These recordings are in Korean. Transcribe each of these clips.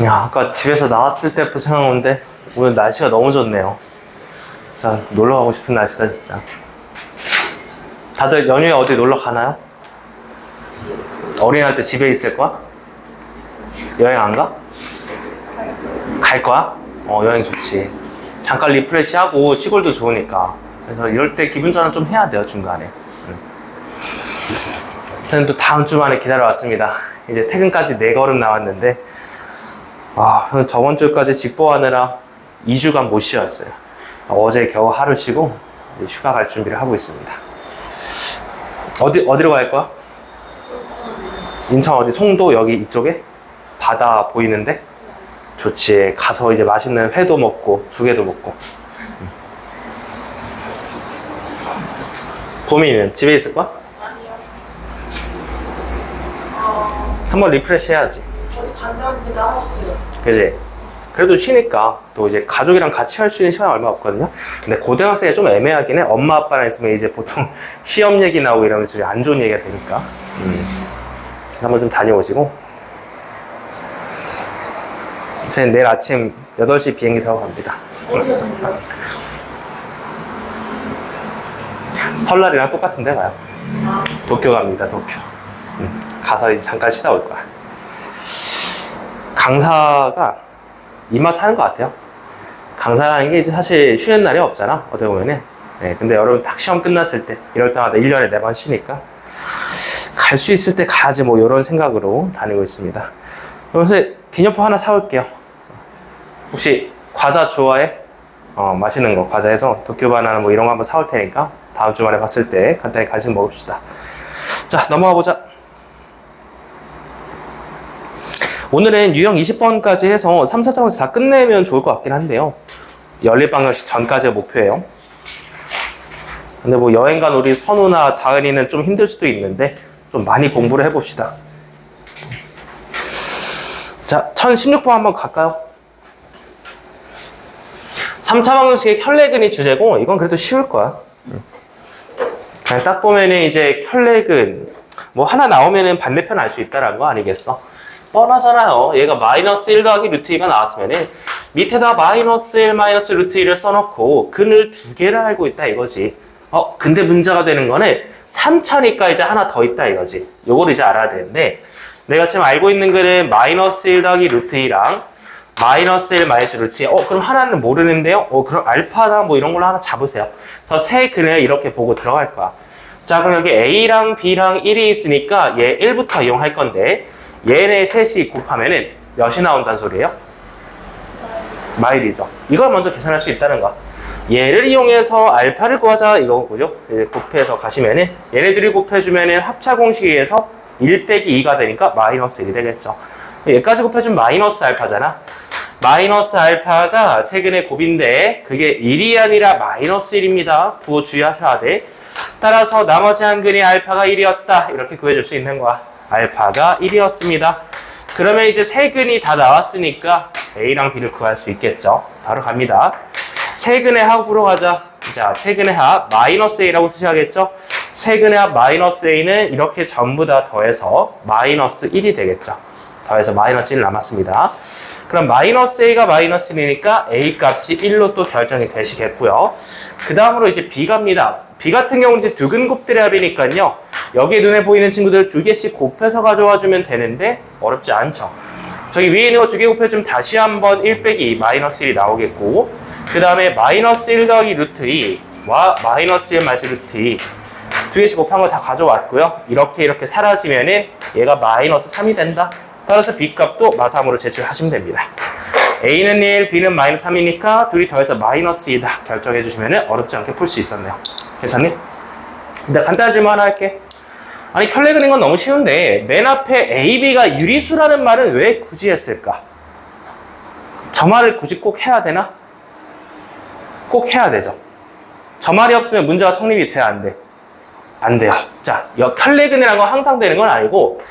야, 아까 집에서 나왔을 때부터 생각나는데 오늘 날씨가 너무 좋네요. 진짜 놀러 가고 싶은 날씨다 진짜. 다들 연휴에 어디 놀러 가나요? 어린이날 때 집에 있을 거야? 여행 안 가? 갈 거야? 여행 좋지. 잠깐 리프레시하고 시골도 좋으니까. 그래서 이럴 때 기분 전환 좀 해야 돼요, 중간에. 저는 또 다음 주만에 기다려왔습니다. 이제 퇴근까지 4걸음 나왔는데, 저는 저번 주까지 직보하느라 2주간 못 쉬었어요. 어제 겨우 하루 쉬고 이제 휴가 갈 준비를 하고 있습니다. 어디로 갈 거야? 인천 어디? 송도 여기 이쪽에? 바다 보이는데? 좋지. 가서 이제 맛있는 회도 먹고 조개도 먹고. 보미는 집에 있을 거야? 아니요. 한번 리프레시 해야지. 어디 간다는데 까먹었어요. 그지? 그래도 쉬니까 또 이제 가족이랑 같이 할 수 있는 시간이 얼마 없거든요. 근데 고등학생이 좀 애매하긴 해. 엄마 아빠랑 있으면 이제 보통 시험 얘기 나오고 이러면 좀 안 좋은 얘기가 되니까. 한번 좀 다녀오시고. 저는 내일 아침 8시 비행기 타고 갑니다. 어디가 간대요? 설날이랑 똑같은데 가요. 도쿄 갑니다, 도쿄. 가서 이제 잠깐 쉬다 올 거야. 강사가 입맛 사는 것 같아요. 강사라는 게 이제 사실 쉬는 날이 없잖아, 어떻게 보면은. 네, 근데 여러분 딱 시험 끝났을 때, 이럴 때마다 1년에 4번 쉬니까, 갈 수 있을 때 가야지 뭐, 이런 생각으로 다니고 있습니다. 그래서 기념품 하나 사올게요. 혹시 과자 좋아해? 맛있는 거, 과자에서 도쿄 바나나 뭐 이런 거 한번 사올 테니까, 다음 주말에 봤을 때 간단히 간식 먹읍시다. 자, 넘어가 보자. 오늘은 유형 20번까지 해서 3, 4장에서 다 끝내면 좋을 것 같긴 한데요. 연립방정식 전까지가 목표예요. 근데 뭐 여행 간 우리 선우나 다은이는 좀 힘들 수도 있는데 좀 많이 공부를 해봅시다. 자, 1016번 한번 갈까요? 3차 방정식의 혈례근이 주제고 이건 그래도 쉬울 거야. 그냥 딱 보면은 이제 혈례근 뭐 하나 나오면은 반대편 알 수 있다라는 거 아니겠어? 뻔하잖아요. 얘가 마이너스 1 더하기 루트 2가 나왔으면은 밑에다 마이너스 1 마이너스 루트 2를 써놓고 근을 2개를 알고 있다 이거지. 근데 문제가 되는 거는 3차니까 이제 하나 더 있다 이거지. 요걸 이제 알아야 되는데 내가 지금 알고 있는 근은 마이너스 1 더하기 루트 2랑 마이너스 1 마이너스 루트 2. 그럼 하나는 모르는데요? 그럼 알파나 뭐 이런 걸로 하나 잡으세요. 그래서 세 근을 이렇게 보고 들어갈 거야. 자, 그럼 여기 A랑 B랑 1이 있으니까 얘 1부터 이용할 건데 얘네 셋이 곱하면은 몇이 나온다는 소리예요? 마일이죠. 이걸 먼저 계산할 수 있다는 거. 얘를 이용해서 알파를 구하자 이거 그죠? 곱해서 가시면은 얘네들이 곱해주면은 합차 공식에 의해서 1 빼기 2가 되니까 마이너스 1이 되겠죠. 얘까지 곱해주면 마이너스 알파잖아. 마이너스 알파가 세근의 곱인데 그게 1이 아니라 마이너스 1입니다. 부호 주의하셔야 돼. 따라서 나머지 한 근이 알파가 1이었다. 이렇게 구해줄 수 있는 거야. 알파가 1이었습니다. 그러면 이제 세 근이 다 나왔으니까 A랑 B를 구할 수 있겠죠. 바로 갑니다. 세 근의 합으로 가자. 자, 세 근의 합 마이너스 A라고 쓰셔야겠죠. 세 근의 합 마이너스 A는 이렇게 전부 다 더해서 마이너스 1이 되겠죠. 더해서 마이너스 1 남았습니다. 그럼 마이너스 A가 마이너스 1이니까 A 값이 1로 또 결정이 되시겠고요. 그 다음으로 이제 B 갑니다. B 같은 경우는 이제 두 근 곱들의 합이니까요. 여기 눈에 보이는 친구들 2개씩 곱해서 가져와 주면 되는데 어렵지 않죠. 저기 위에 있는 거 2개 곱해주면 다시 한번 1 빼기 2 마이너스 1이 나오겠고 그 다음에 마이너스 1 더하기 루트 2와 마이너스 1 마이너스 루트 2 2개씩 곱한 거 다 가져왔고요. 이렇게 사라지면은 얘가 마이너스 3이 된다. 따라서 B 값도 마삼으로 제출하시면 됩니다. A는 1, B는 마이너스 3이니까 둘이 더해서 마이너스 2다 결정해 주시면 어렵지 않게 풀 수 있었네요. 괜찮니? 근데 간단한 질문 하나 할게. 아니 혈례 그린 건 너무 쉬운데 맨 앞에 A, B가 유리수라는 말은 왜 굳이 했을까? 저 말을 굳이 꼭 해야 되나? 꼭 해야 되죠. 저 말이 없으면 문제가 성립이 돼야 안 돼? 안 돼요. 자, 혈례근이라는 건 항상 되는 건 아니고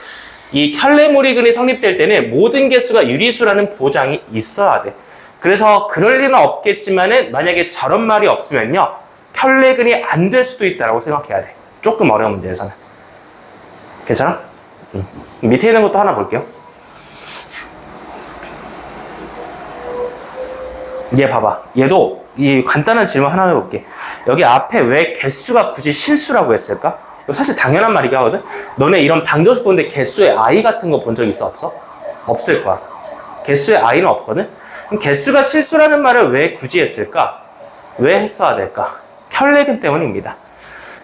이 혈례무리근이 성립될 때는 모든 개수가 유리수라는 보장이 있어야 돼. 그래서 그럴 리는 없겠지만은 만약에 저런 말이 없으면요 혈례근이 안 될 수도 있다고 생각해야 돼. 조금 어려운 문제에서는. 괜찮아? 밑에 있는 것도 하나 볼게요. 얘 봐봐. 얘도 이 간단한 질문 하나 해볼게. 여기 앞에 왜 개수가 굳이 실수라고 했을까? 이거 사실 당연한 말이긴 하거든? 너네 이런 방정식 보는데 개수의 i 같은 거 본 적 있어? 없어? 없을 거야. 개수의 i는 없거든? 그럼 개수가 실수라는 말을 왜 굳이 했을까? 왜 했어야 될까? 켤레근 때문입니다.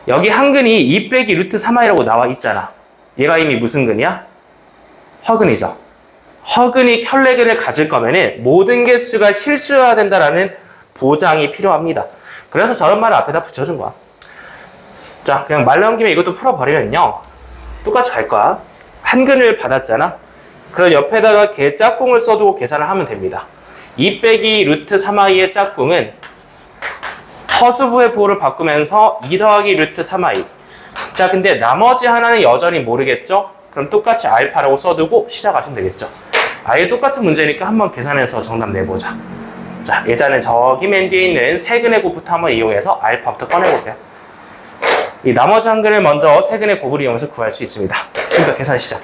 여기 한 근이 2 빼기 루트 3i라고 나와 있잖아. 얘가 이미 무슨 근이야? 허근이죠. 허근이 켤레근을 가질 거면은 모든 개수가 실수여야 된다라는 보장이 필요합니다. 그래서 저런 말을 앞에다 붙여준 거야. 자, 그냥 말 나온 김에 이것도 풀어버리면요. 똑같이 갈 거야. 한 근을 받았잖아. 그럼 옆에다가 걔 짝꿍을 써두고 계산을 하면 됩니다. 2 빼기 루트 3i의 짝꿍은 허수부의 부호를 바꾸면서 2 더하기 루트 3i. 자, 근데 나머지 하나는 여전히 모르겠죠? 그럼 똑같이 알파라고 써두고 시작하시면 되겠죠. 아예 똑같은 문제니까 한번 계산해서 정답 내보자. 자, 일단은 저기 맨 뒤에 있는 세근의 곱부터 한번 이용해서 알파부터 꺼내보세요. 이 나머지 한 근을 먼저 세근의 곱을 이용해서 구할 수 있습니다. 지금부터 계산 시작.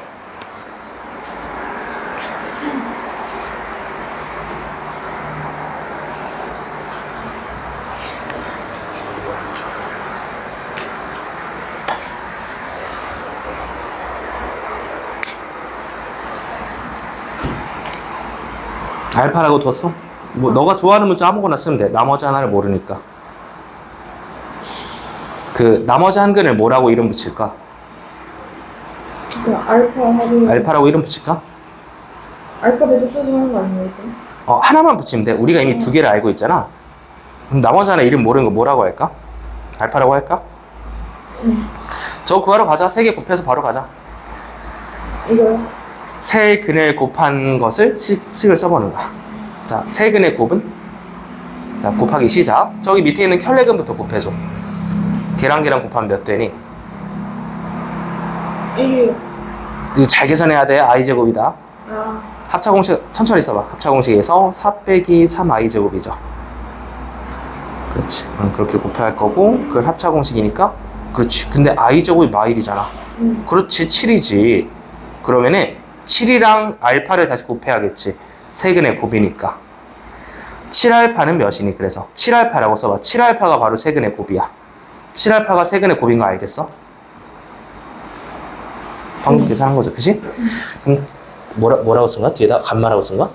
알파라고 뒀어? 뭐 너가 좋아하는 문자 아무거나 쓰면 돼. 나머지 하나를 모르니까. 그 나머지 한 근을 뭐라고 이름 붙일까? 알파라고 이름 붙일까? 알파벳을 써서 하는 거 아니에요? 하나만 붙이면 돼. 우리가 이미 두 개를 알고 있잖아. 그럼 나머지 하나 이름 모르는 거 뭐라고 할까? 알파라고 할까? 저거 구하러 가자. 3개 곱해서 바로 가자. 이거요? 세 근을 곱한 것을 식을 써보는 거야. 자, 세 근의 곱은? 자, 곱하기 시작. 저기 밑에 있는 켤레근부터 곱해줘. 걔랑 곱하면 몇 되니? 1이요. 이거 잘 계산해야 돼. i제곱이다. 아, 합차공식, 천천히 써봐. 합차공식에서 4 빼기 3i제곱이죠. 그렇지. 그렇게 곱해야 할 거고, 그걸 합차공식이니까. 그렇지. 근데 i제곱이 마일이잖아. 그렇지. 7이지. 그러면은 7이랑 알파를 다시 곱해야겠지. 세근의 곱이니까. 7알파는 몇이니? 그래서 7알파라고 써봐. 7알파가 바로 세근의 곱이야. 7알파가 세근의 곱인 거 알겠어? 방금 계산한 거죠, 그치? 그럼 뭐라고 쓴 거야? 뒤에다 간마라고 쓴 거야?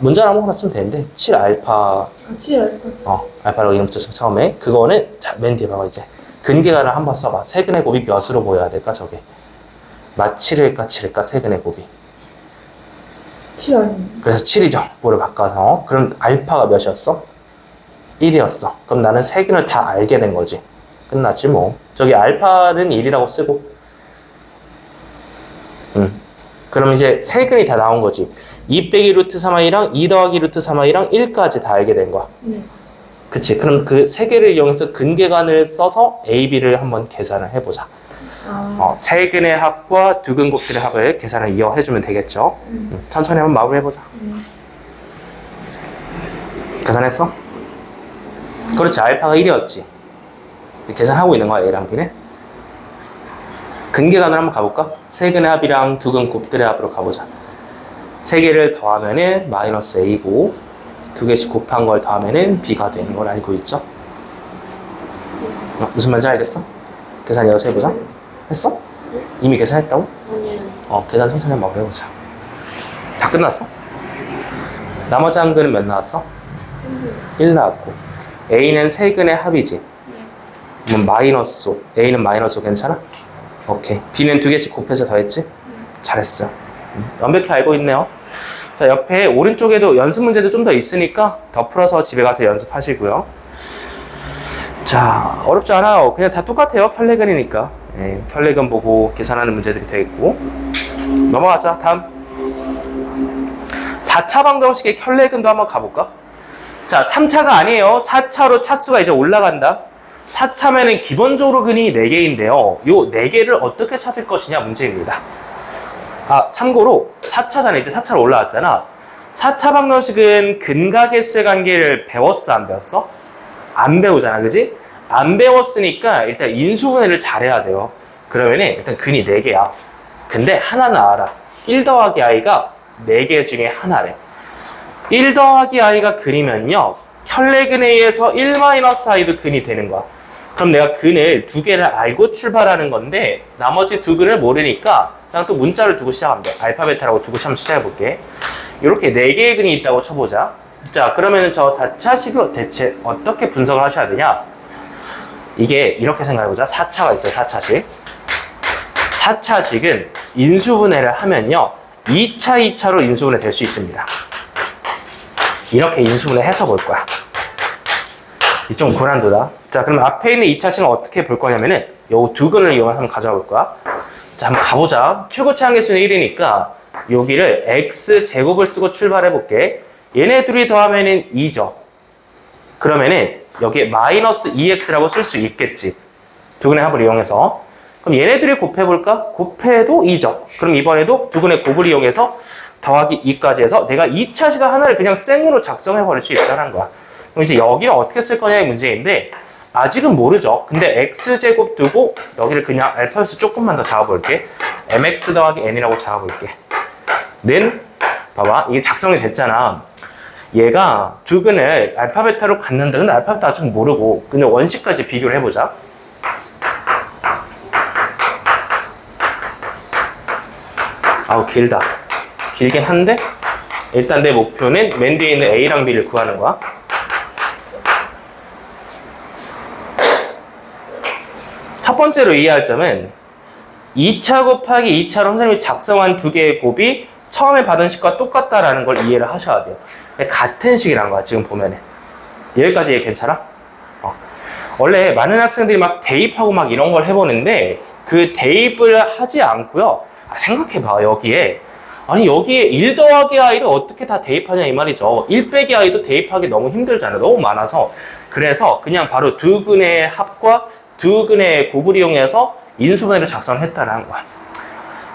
문자를 아무거나 쓰면 되는데 7알파 7알파. 알파라고 이름 붙였어. 처음에 그거는 자, 맨 뒤에 봐봐. 이제 근계간을 한번 써봐. 세근의 곱이 몇으로 보여야 될까? 저게 마 7일까 7일까? 세근의 곱이 7 아니에요? 그래서 7이죠. 뭐를 바꿔서. 그럼 알파가 몇이었어? 1이었어. 그럼 나는 세근을 다 알게 된 거지. 끝났지 뭐. 저기 알파는 1이라고 쓰고. 그럼 이제 세근이 다 나온 거지. 2 빼기 루트 3i랑 2 더하기 루트 3i랑 1까지 다 알게 된 거야. 네. 그치. 그럼 그 세 개를 이용해서 근계간을 써서 A, B를 한번 계산을 해보자. 세근의 합과 두근 곱들의 합을 계산을 이어해주면 되겠죠. 천천히 한번 마무리해보자. 계산했어? 그렇지. 알파가 1이었지. 계산하고 있는 거야. A랑 B는. 근계간을 한번 가볼까? 세근의 합이랑 두근 곱들의 합으로 가보자. 세 개를 더하면은 마이너스 A고 두 개씩 곱한 걸 더하면은 B가 되는 걸 알고 있죠? 무슨 말인지 알겠어? 계산 이어서 해보자. 했어? 이미 계산했다고? 아니에요. 계산 천천히 한번 해보자. 다 끝났어? 나머지 한 근은 몇 나왔어? 1 나왔고 A는 세근의 합이지. 그럼 마이너스 A는 마이너스 괜찮아? 오케이. B는 두 개씩 곱해서 더했지? 잘했어. 완벽히 알고 있네요. 자, 옆에 오른쪽에도 연습 문제도 좀 더 있으니까 더 풀어서 집에 가서 연습하시고요. 자, 어렵지 않아요. 그냥 다 똑같아요. 켤레근이니까. 켤레근 보고 계산하는 문제들이 되겠고. 넘어가자. 다음 4차 방정식의 켤레근도 한번 가볼까? 자, 3차가 아니에요. 4차로 차수가 이제 올라간다. 4차면은 기본적으로 근이 4개인데요. 요 4개를 어떻게 찾을 것이냐 문제입니다. 참고로 4차잖아. 이제 4차로 올라왔잖아. 4차 방정식은 근과 개수의 관계를 배웠어? 안 배웠어? 안 배우잖아. 그지? 안 배웠으니까 일단 인수분해를 잘해야 돼요. 그러면은 일단 근이 4개야. 근데 하나는 알아. 1 더하기 i가 4개 중에 하나래. 1 더하기 i가 근이면요. 혈내근에 의해서 1-i도 근이 되는 거야. 그럼 내가 근을 두 개를 알고 출발하는 건데 나머지 두 근을 모르니까 그냥 또 문자를 두고 시작하면 돼. 알파, 베타라고 두고 한번 시작해볼게. 이렇게 4개의 근이 있다고 쳐보자. 자, 그러면 저 4차식을 대체 어떻게 분석을 하셔야 되냐? 이게 이렇게 생각해보자. 4차가 있어요. 4차식. 4차식은 인수분해를 하면요. 2차, 2차로 인수분해 될 수 있습니다. 이렇게 인수분해 해서 볼 거야. 이 좀 고난도다. 자, 그럼 앞에 있는 2차식은 어떻게 볼 거냐면은 요 두 근을 이용해서 한번 가져와 볼 거야. 자, 한번 가보자. 최고 차항계수는 1이니까 여기를 x제곱을 쓰고 출발해 볼게. 얘네 둘이 더하면은 2죠. 그러면은 여기에 마이너스 2x라고 쓸 수 있겠지. 두 근의 합을 이용해서. 그럼 얘네 둘이 곱해볼까? 곱해도 2죠. 그럼 이번에도 두 근의 곱을 이용해서 더하기 2까지 해서 내가 2차 시간 하나를 그냥 생으로 작성해버릴 수 있다는 거야. 그럼 이제 여기를 어떻게 쓸 거냐의 문제인데 아직은 모르죠. 근데 x제곱 두고 여기를 그냥 알파벳을 조금만 더 잡아볼게. mx 더하기 n이라고 잡아볼게. 는 봐봐. 이게 작성이 됐잖아. 얘가 두 근을 알파, 베타로 갖는다. 근데 알파, 베타 아직 모르고 그냥 원식까지 비교를 해보자. 아우 길다. 길긴 한데 일단 내 목표는 맨 뒤에 있는 A랑 B를 구하는 거야. 첫 번째로 이해할 점은 2차 곱하기 2차로 선생님이 작성한 두 개의 곱이 처음에 받은 식과 똑같다라는 걸 이해를 하셔야 돼요. 같은 식이란 거야 지금 보면은. 여기까지 얘기 괜찮아? 원래 많은 학생들이 막 대입하고 막 이런 걸 해보는데 그 대입을 하지 않고요. 생각해봐. 여기에 아니 여기에 1 더하기 i를 어떻게 다 대입하냐 이 말이죠. 1 빼기 i도 대입하기 너무 힘들잖아. 너무 많아서. 그래서 그냥 바로 두 근의 합과 두 근의 곱을 이용해서 인수분해를 작성했다는 거야.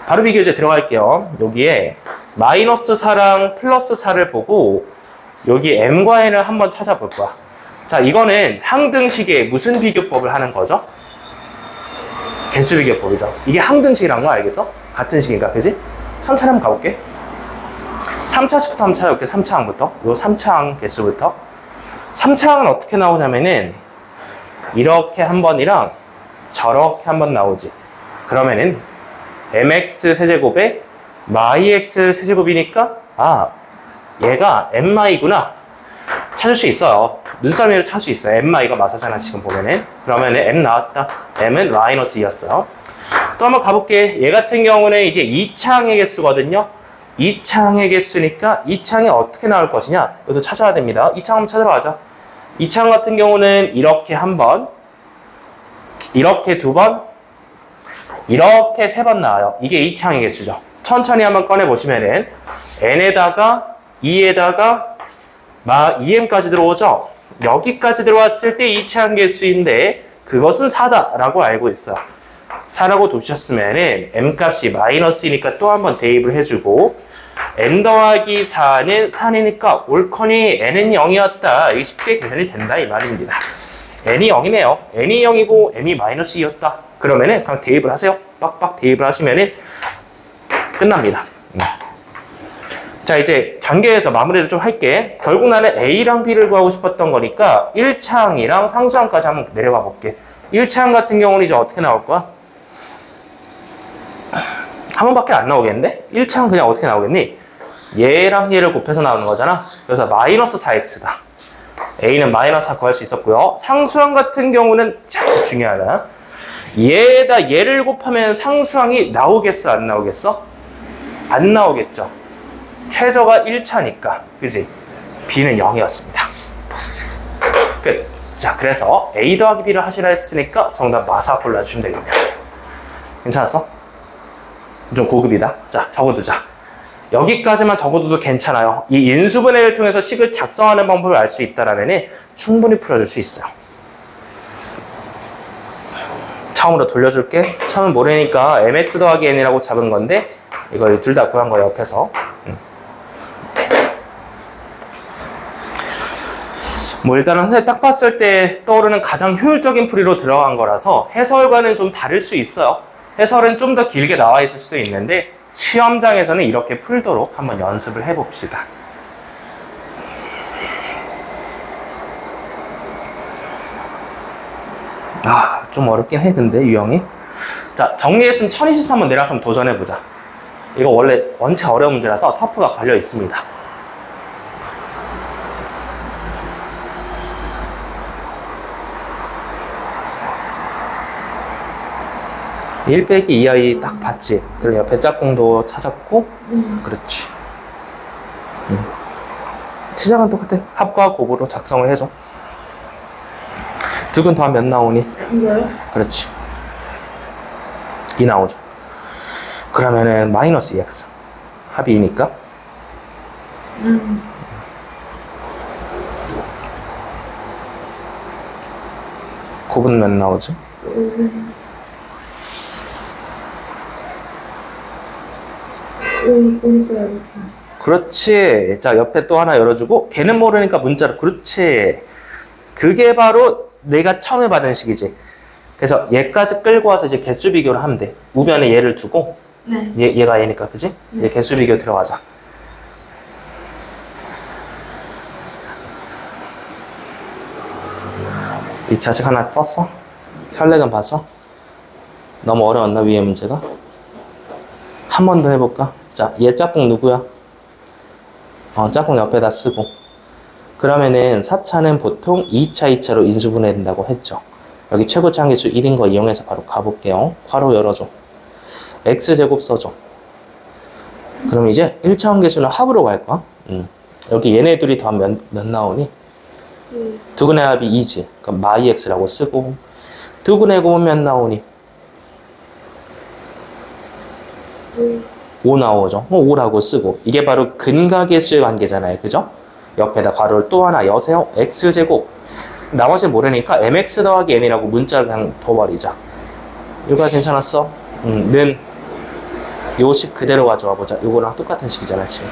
바로 비교제 들어갈게요. 여기에 마이너스 4랑 플러스 4를 보고 여기 m과 n을 한번 찾아볼 거야. 자, 이거는 항등식의 무슨 비교법을 하는 거죠? 개수 비교법이죠. 이게 항등식이란 거 알겠어? 같은 식인가, 그지? 천천히 한번 가볼게. 3차식부터 한번 찾아볼게. 3차항부터. 요 3차항 개수부터. 3차항은 어떻게 나오냐면은 이렇게 한 번이랑 저렇게 한 번 나오지. 그러면은 mx 세제곱에 myx 세제곱이니까 얘가 mi구나. 찾을 수 있어요. 눈썰미를 찾을 수 있어요. mi가 마사잖아 지금 보면은. 그러면은 m 나왔다. m은 마이너스 2였어요. 또 한번 가볼게. 얘 같은 경우는 이제 2차항의 개수거든요. 2차항의 개수니까 2차항이 어떻게 나올 것이냐? 이것도 찾아야 됩니다. 2차항 한번 찾으러 가자. 2차항 같은 경우는 이렇게 한 번, 이렇게 두 번, 이렇게 세 번 나와요. 이게 2차항의 개수죠. 천천히 한번 꺼내보시면은 n에다가 2에다가 2m까지 들어오죠. 여기까지 들어왔을 때 2차항 개수인데 그것은 4다라고 알고 있어요. 4라고 두셨으면은 m값이 마이너스이니까 또 한번 대입을 해주고 n 더하기 4는 4니까 옳거니 n은 0이었다. 이게 쉽게 계산이 된다 이 말입니다. n이 0이네요. n이 0이고 m이 마이너스 2였다. 그러면은 그냥 대입을 하세요. 빡빡 대입을 하시면은 끝납니다. 자, 이제 전개해서 마무리를 좀 할게. 결국 나는 A랑 B를 구하고 싶었던 거니까 1차항이랑 상수항까지 한번 내려가 볼게. 1차항 같은 경우는 이제 어떻게 나올 거야? 한 번밖에 안 나오겠는데? 1차항 그냥 어떻게 나오겠니? 얘랑 얘를 곱해서 나오는 거잖아. 그래서 마이너스 4x다. A는 마이너스 4 구할 수 있었고요. 상수항 같은 경우는 참 중요하다. 얘에다 얘를 곱하면 상수항이 나오겠어? 안 나오겠어? 안 나오겠죠. 최저가 1차니까, 그지? B는 0이었습니다. 끝. 자, 그래서 A 더하기 B를 하시라 했으니까 정답 마사 골라주시면 되겠네요. 괜찮았어? 좀 고급이다. 자, 적어두자. 여기까지만 적어둬도 괜찮아요. 이 인수분해를 통해서 식을 작성하는 방법을 알 수 있다면 충분히 풀어줄 수 있어요. 처음으로 돌려줄게. 처음은 모르니까 mx 더하기 n이라고 잡은 건데 이걸 둘 다 구한 거예요, 옆에서. 뭐 일단은 선생님 딱 봤을 때 떠오르는 가장 효율적인 풀이로 들어간 거라서 해설과는 좀 다를 수 있어요. 해설은 좀 더 길게 나와 있을 수도 있는데 시험장에서는 이렇게 풀도록 한번 연습을 해봅시다. 좀 어렵긴 해, 근데, 유형이. 자, 정리했으면 1023번 내려서 한번 도전해보자. 이거 원래 원체 어려운 문제라서 터프가 걸려 있습니다. (1 빼기 2i) 딱 봤지? 그럼 옆에 짝꿍도 찾았고, 그렇지. 시작은 똑같아. 합과 곱으로 작성을 해줘. 두근 더하면 몇 나오니? 이거요? 그렇지. 2 나오죠. 그러면은 마이너스 2x. 합이 2니까. 곱은 몇 나오죠? 오니까 이렇게. 그렇지. 자, 옆에 또 하나 열어주고, 걔는 모르니까 문자로. 그렇지. 그게 바로 내가 처음에 받은 식이지. 그래서 얘까지 끌고 와서 이제 개수 비교를 하면 돼. 우변에 얘를 두고, 네. 얘가 얘니까, 그지? 네. 얘 개수 비교 들어가자. 2차식 하나 썼어? 혈렉은 봤어? 너무 어려웠나, 위에 문제가? 한 번 더 해볼까? 자, 얘 짝꿍 누구야? 짝꿍 옆에다 쓰고. 그러면은 4차는 보통 2차, 2차로 인수분해된다고 했죠. 여기 최고차 항계수 1인 거 이용해서 바로 가볼게요. 괄호 열어줘. x제곱 써줘. 그럼 이제 1차 항계수는 합으로 갈 거야. 여기 얘네 둘이 더하면 몇 나오니? 두근의 합이 2지. 그럼 마이 x라고 쓰고. 두근의 곱은 몇 나오니? 5 나오죠. 5라고 쓰고. 이게 바로 근각계수의 관계잖아요. 그죠? 옆에다 괄호를 또 하나 여세요. x제곱. 나머지 모르니까 mx 더하기 n이라고 문자를 그냥 둬버리자. 이거 괜찮았어? 는 요 식 그대로 가져와 보자. 이거랑 똑같은 식이잖아, 지금.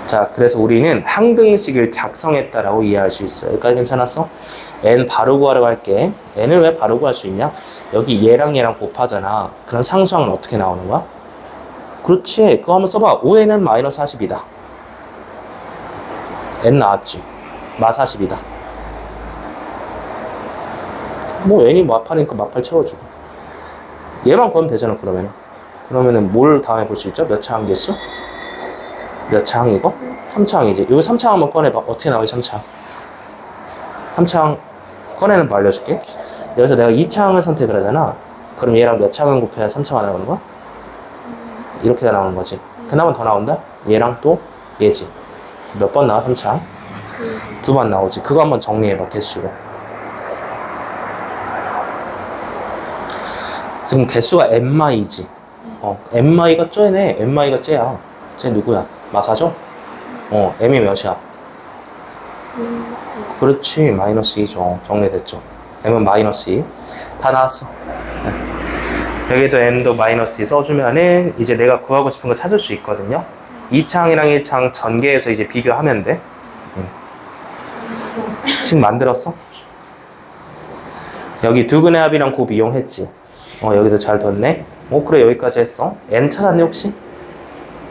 자, 그래서 우리는 항등식을 작성했다라고 이해할 수 있어요. 여기까지 괜찮았어? n 바로 구하려고 할게. n을 왜 바로 구할 수 있냐? 여기 얘랑 얘랑 곱하잖아. 그럼 상수항은 어떻게 나오는 거야? 그렇지. 그거 한번 써봐. 5n은 마이너스 40이다. n 나왔지. 마 40이다. 뭐 n이 마팔이니까 마팔 채워주고. 얘만 구하면 되잖아, 그러면. 그러면은 뭘 다음에 볼 수 있죠? 몇 차 항계수? 몇 차 항이고? 3차 항이지. 여기 3차 항 한번 꺼내봐. 어떻게 나오지, 3차 항? 3차 항 꺼내는 거 알려줄게. 여기서 내가 2차 항을 선택을 하잖아. 그럼 얘랑 몇 차 항 곱해야 3차가 나오는 거야? 이렇게 나오는 거지. 그나마 더 나온다? 얘랑 또 얘지. 몇 번 나와, 3차? 2번 나오지. 그거 한번 정리해봐, 개수로. 지금 개수가 n마이지. n마이가 쟤네. n마이가 쟤야. 쟤 누구야? 마사죠? m이 몇이야? 그렇지. 마이너스 2죠. 정리됐죠. m은 마이너스 2. 다 나왔어. 여기도 n도 마이너스 2 써주면은 이제 내가 구하고 싶은 거 찾을 수 있거든요. 2차항이랑 1차항 전개해서 이제 비교하면 돼. 식 만들었어? 여기 두근의 합이랑 곱 이용했지. 여기도 잘 뒀네. 그래, 여기까지 했어. n 찾았니, 혹시?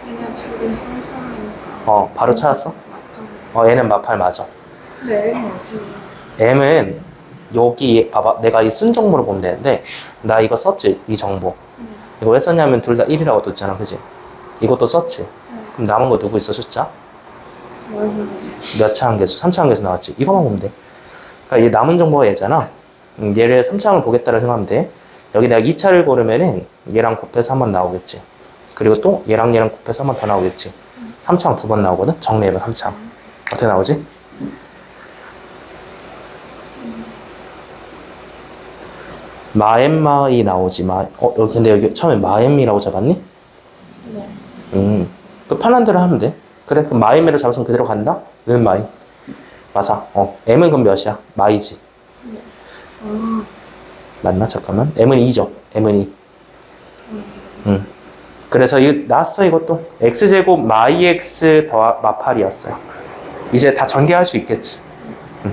그냥 지금 항상 바로 찾았어? 얘는 마팔 맞아. 네, 어디? m은 여기 봐봐. 내가 이 쓴 정보를 보면 되는데 나 이거 썼지, 이 정보. 이거 왜 썼냐면 둘 다 1이라고 뒀잖아, 그지? 이것도 썼지. 그럼 남은 거 누구 있어, 숫자? 몇 차 항계수? 3차 항계수 나왔지. 이거만 보면 돼. 그러니까 이 남은 정보가 얘잖아. 얘를 3차항을 보겠다고 생각하면 돼. 여기 내가 2차를 고르면은 얘랑 곱해서 한 번 나오겠지. 그리고 또 얘랑 곱해서 한 번 더 나오겠지. 3차항 2번 나오거든? 정리해봐, 3차항. 어떻게 나오지? 마엠마이 나오지. 근데 여기 처음에 마엠이라고 잡았니? 네. 그 편한 대로 하면 돼. 그래, 그 마엠이로 잡았으면 그대로 간다? 는 마이. 맞아. m은 그럼 몇이야? 마이지. 맞나? 잠깐만. m은 2죠. m은 2. 그래서 이거 나왔어, 이것도. x제곱 마이 x 더 마팔이었어요. 이제 다 전개할 수 있겠지.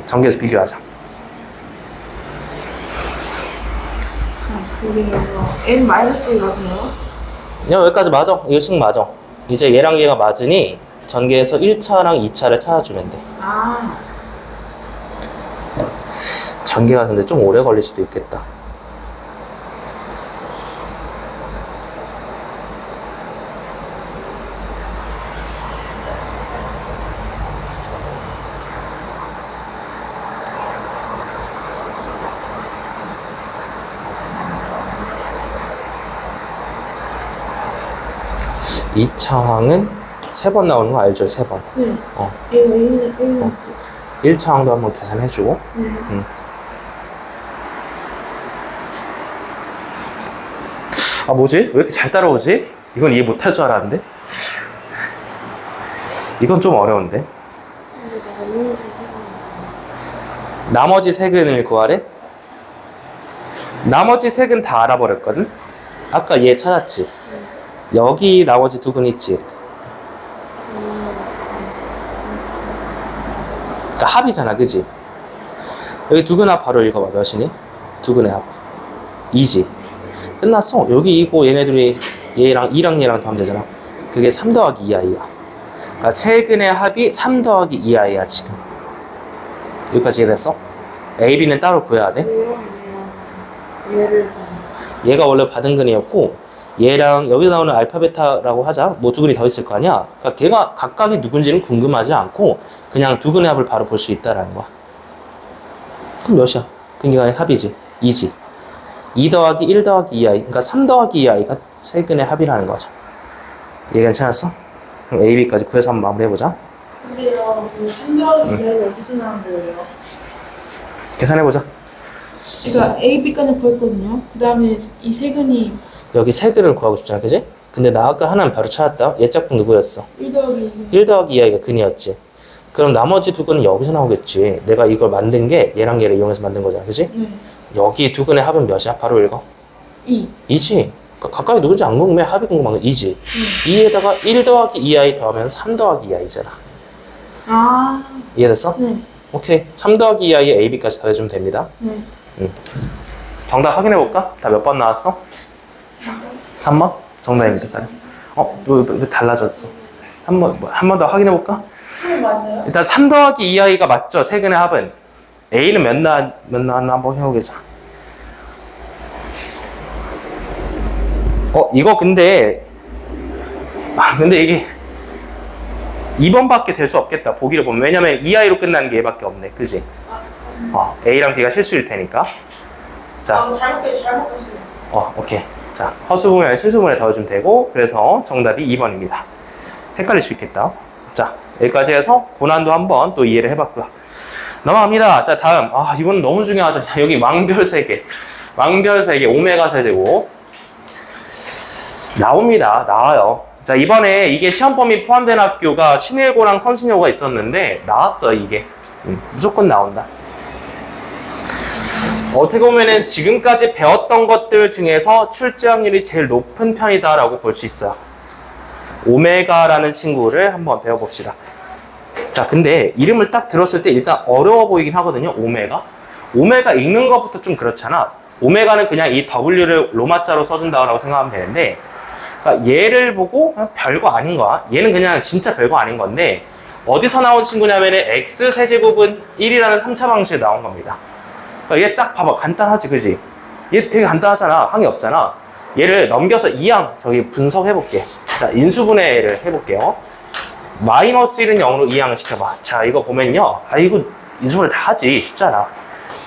전개해서 비교하자. n 마이너스 1이거든요. 여기까지 맞아. 이거 식 맞아. 이제 얘랑 얘가 맞으니 전개해서 1차랑 2차를 찾아주면 돼. 전개가 근데 좀 오래 걸릴 수도 있겠다. 이 차항은 3번 나오는 거 알죠? 3번. 네. 어. 얘가 1이었어. 1차항도 한번 계산해주고. 네. 아, 뭐지? 왜 이렇게 잘 따라오지? 이건 이해 못할 줄 알았는데? 이건 좀 어려운데? 근데 내가 2에서 3이 나머지 색은을 구하래? 나머지 색은 다 알아버렸거든? 아까 얘 찾았지? 여기 나머지 두 근 있지? 그러니까 합이잖아, 그지? 여기 두 근 합 바로 읽어봐. 몇이니? 두 근의 합. 2지. 끝났어. 여기 이고 얘네들이 얘랑 얘랑 더하면 되잖아. 그게 3 더하기 2i야. 그러니까 세 근의 합이 3 더하기 2i야, 지금. 여기까지 이해됐어? A, B는 따로 구해야 돼. 얘를 얘가 원래 받은 근이었고, 얘랑 여기 나오는 알파, 베타라고 하자. 뭐 두 근이 더 있을 거 아니야? 그러니까 걔가 각각이 누군지는 궁금하지 않고, 그냥 두 근의 합을 바로 볼 수 있다라는 거야. 그럼 몇이야? 그러니까 합이지. 2지. 2 더하기 1 더하기 2i. 그러니까 3 더하기 2i가 세 근의 합이라는 거죠. 얘 괜찮았어? 그럼 A, B까지 구해서 한번 마무리해보자. 근데요, 그 3 더하기 2가 어디서 나온 거예요? 계산해보자. 그러니까 A, B까지 구했거든요. 그 다음에 이 세 근이 여기 세 근을 구하고 싶잖아, 그지? 근데 나 아까 하나는 바로 찾았다. 얘 짝꿍 누구였어? 1 더하기 2. 1 더하기 2i가 근이었지. 그럼 나머지 두 근은 여기서 나오겠지. 내가 이걸 만든 게 얘랑 얘를 이용해서 만든 거잖아, 그지? 네. 여기 두 근의 합은 몇이야? 바로 읽어. 2. 2지. 그러니까 각각이 누군지 안 궁금해. 합이 궁금한 건 2지. 2에다가 1 더하기 2i 더하면 3 더하기 2i잖아. 아. 이해됐어? 네. 오케이. 3 더하기 2i에 a, b까지 더해주면 됩니다. 네. 정답 확인해볼까? 다 몇 번 나왔어? 3번? 정답입니다. 잘했어. 왜 달라졌어? 한 번 더 확인해볼까? 맞아요? 일단 3 더하기 2i가 맞죠? 세 근의 합은. a는 몇 나왔나 한번 해보자. 이거 근데 이게 2번밖에 될 수 없겠다. 보기를 보면. 왜냐면 2i로 끝나는 게 얘밖에 없네. 그지? a랑 b가 실수일 테니까. 자, 잘못 했어요. 오케이. 자, 허수분이 아니라 실수분에 더해주면 되고, 그래서 정답이 2번입니다. 헷갈릴 수 있겠다. 자, 여기까지 해서 고난도 한번 또 이해를 해봤고요. 넘어갑니다. 자, 다음. 이건 너무 중요하죠. 여기 왕별 세계. 왕별 세계, 오메가 세제곱. 나와요. 자, 이번에 이게 시험 범위 포함된 학교가 신일고랑 선신여고가 있었는데, 나왔어요, 이게. 무조건 나온다. 어떻게 보면은 지금까지 배웠던 것들 중에서 출제 확률이 제일 높은 편이다라고 볼 수 있어요. 오메가라는 친구를 한번 배워봅시다. 자, 근데 이름을 딱 들었을 때 일단 어려워 보이긴 하거든요. 오메가 읽는 것부터 좀 그렇잖아. 오메가는 그냥 이 W를 로마자로 써준다고 생각하면 되는데, 그러니까 얘를 보고 별거 아닌 거야. 얘는 그냥 진짜 별거 아닌 건데, 어디서 나온 친구냐면은 x 세제곱은 1이라는 3차 방식에 나온 겁니다. 그러니까 얘 딱 봐봐. 간단하지, 그지? 얘 되게 간단하잖아. 항이 없잖아. 얘를 넘겨서 2항 저기 분석해볼게. 자, 인수분해를 해볼게요. 마이너스 1은 0으로 2항을 시켜봐. 자, 이거 보면요. 이거 인수분해 다 하지. 쉽잖아.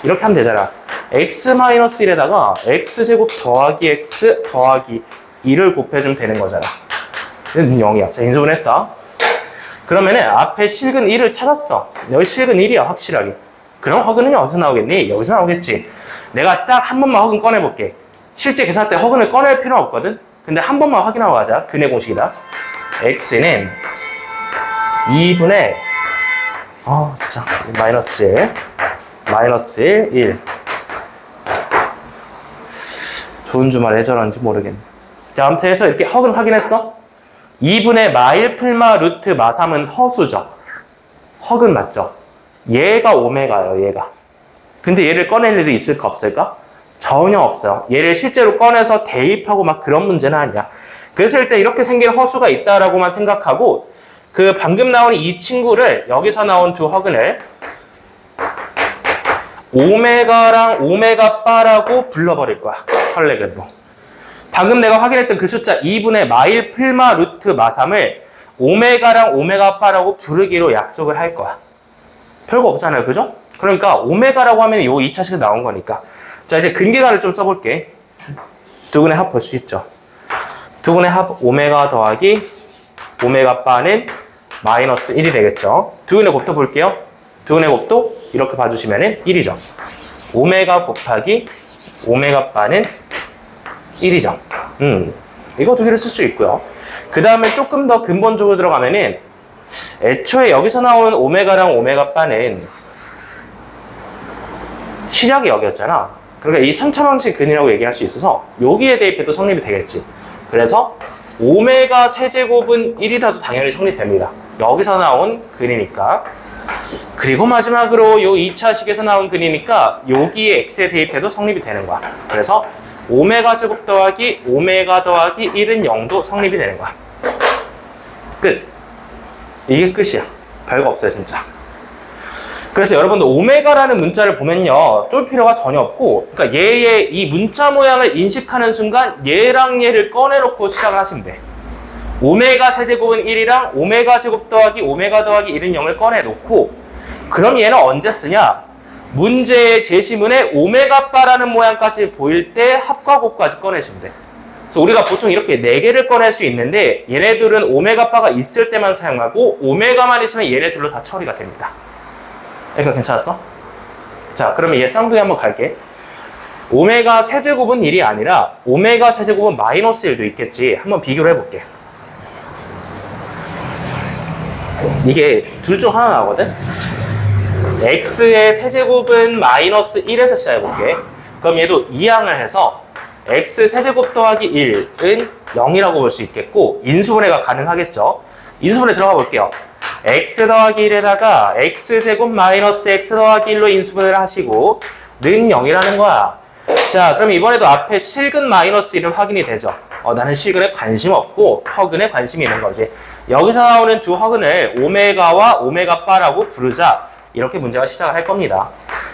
이렇게 하면 되잖아. x-1에다가 x제곱 더하기 x 더하기 2를 곱해주면 되는 거잖아. 얘는 0이야. 자, 인수분해했다. 그러면은 앞에 실근 1을 찾았어. 여기 실근 1이야, 확실하게. 그럼 허근은 어디서 나오겠니? 여기서 나오겠지. 내가 딱 한 번만 허근 꺼내볼게. 실제 계산할 때 허근을 꺼낼 필요는 없거든? 근데 한 번만 확인하고 가자. 근의 공식이다. x는 2분의 진짜 마이너스 1 좋은 주말 왜 저런지 모르겠네. 자, 아무튼 해서 이렇게 허근 확인했어? 2분의 마1 풀마 루트 마3은 허수죠. 허근 맞죠? 얘가 오메가예요, 얘가. 근데 얘를 꺼낼 일이 있을까 없을까? 전혀 없어요. 얘를 실제로 꺼내서 대입하고 막 그런 문제는 아니야. 그래서 일단 이렇게 생긴 허수가 있다라고만 생각하고, 그 방금 나온 이 친구를, 여기서 나온 두 허근을 오메가랑 오메가 바라고 불러버릴 거야. 혈레근으로. 방금 내가 확인했던 그 숫자 2분의 마일 플마 루트 마삼을 오메가랑 오메가 바라고 부르기로 약속을 할 거야. 별거 없잖아요. 그죠? 그러니까 오메가라고 하면 요 2차식이 나온 거니까. 자, 이제 근계간을 좀 써볼게. 두근의 합 볼 수 있죠. 두근의 합 오메가 더하기 오메가 바는 마이너스 1이 되겠죠. 두근의 곱도 볼게요. 두근의 곱도 이렇게 봐주시면 1이죠. 오메가 곱하기 오메가 바는 1이죠. 이거 두 개를 쓸 수 있고요. 그 다음에 조금 더 근본적으로 들어가면은 애초에 여기서 나온 오메가랑 오메가 바는 시작이 여기였잖아. 그러니까 이 3차 방식 근이라고 얘기할 수 있어서 여기에 대입해도 성립이 되겠지. 그래서 오메가 세제곱은 1이다도 당연히 성립됩니다. 여기서 나온 근이니까. 그리고 마지막으로 요 2차식에서 나온 근이니까 여기에 x에 대입해도 성립이 되는 거야. 그래서 오메가 제곱 더하기 오메가 더하기 1은 0도 성립이 되는 거야. 끝. 이게 끝이야. 별거 없어요, 진짜. 그래서 여러분들 오메가라는 문자를 보면요, 쫄 필요가 전혀 없고, 그러니까 얘의 이 문자 모양을 인식하는 순간 얘랑 얘를 꺼내놓고 시작을 하시면 돼. 오메가 세제곱은 1이랑 오메가 제곱 더하기 오메가 더하기 1은 0을 꺼내놓고, 그럼 얘는 언제 쓰냐? 문제의 제시문에 오메가 바라는 모양까지 보일 때 합과 곱까지 꺼내시면 돼. 그래서 우리가 보통 이렇게 4개를 꺼낼 수 있는데 얘네들은 오메가 바가 있을 때만 사용하고 오메가만 있으면 얘네들로 다 처리가 됩니다. 그러니까 괜찮았어? 자, 그러면 얘 쌍둥이 한번 갈게. 오메가 세제곱은 1이 아니라 오메가 세제곱은 마이너스 1도 있겠지. 한번 비교를 해볼게. 이게 둘 중 하나 나오거든? x의 세제곱은 마이너스 1에서 시작해볼게. 그럼 얘도 이항을 해서 x 세제곱 더하기 1은 0이라고 볼 수 있겠고 인수분해가 가능하겠죠. 인수분해 들어가 볼게요. x 더하기 1에다가 x제곱 마이너스 x 더하기 1로 인수분해를 하시고 는 0이라는 거야. 자, 그럼 이번에도 앞에 실근 마이너스 1은 확인이 되죠. 나는 실근에 관심 없고 허근에 관심이 있는 거지. 여기서 나오는 두 허근을 오메가와 오메가 바라고 부르자. 이렇게 문제가 시작을 할 겁니다.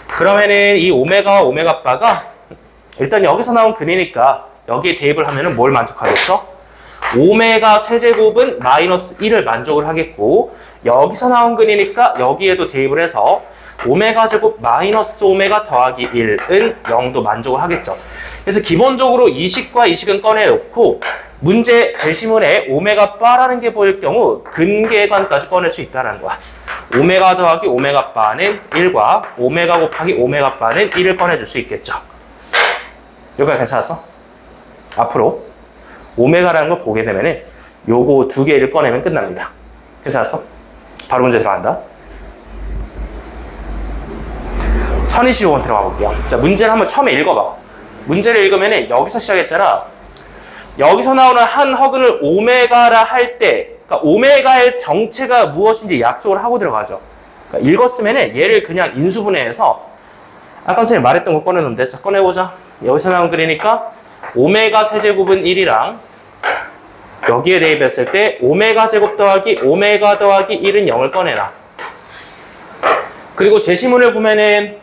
그러면은 이 오메가와 오메가 바가 일단 여기서 나온 근이니까 여기에 대입을 하면은 뭘 만족하겠어? 오메가 세제곱은 마이너스 1을 만족을 하겠고 여기서 나온 근이니까 여기에도 대입을 해서 오메가 제곱 마이너스 오메가 더하기 1은 0도 만족을 하겠죠. 그래서 기본적으로 이 식과 이 식은 꺼내놓고 문제 제시문에 오메가 바라는 게 보일 경우 근계관까지 꺼낼 수 있다는 거야. 오메가 더하기 오메가 바는 1과 오메가 곱하기 오메가 바는 1을 꺼내줄 수 있겠죠. 여기까지 괜찮았어? 앞으로 오메가라는 걸 보게 되면은 요거 두 개를 꺼내면 끝납니다. 괜찮았어? 바로 문제 들어간다. 1025번 들어가 볼게요. 자, 문제를 한번 처음에 읽어봐. 문제를 읽으면은 여기서 시작했잖아. 여기서 나오는 한 허근을 오메가라 할 때, 그러니까 오메가의 정체가 무엇인지 약속을 하고 들어가죠. 그러니까 읽었으면은 얘를 그냥 인수분해해서 아까 선생님 말했던 거 꺼내놓는데, 자, 꺼내보자. 여기서 나온 글이니까 오메가 세제곱은 1이랑 여기에 대입했을 때 오메가 제곱 더하기 오메가 더하기 1은 0을 꺼내라. 그리고 제시문을 보면은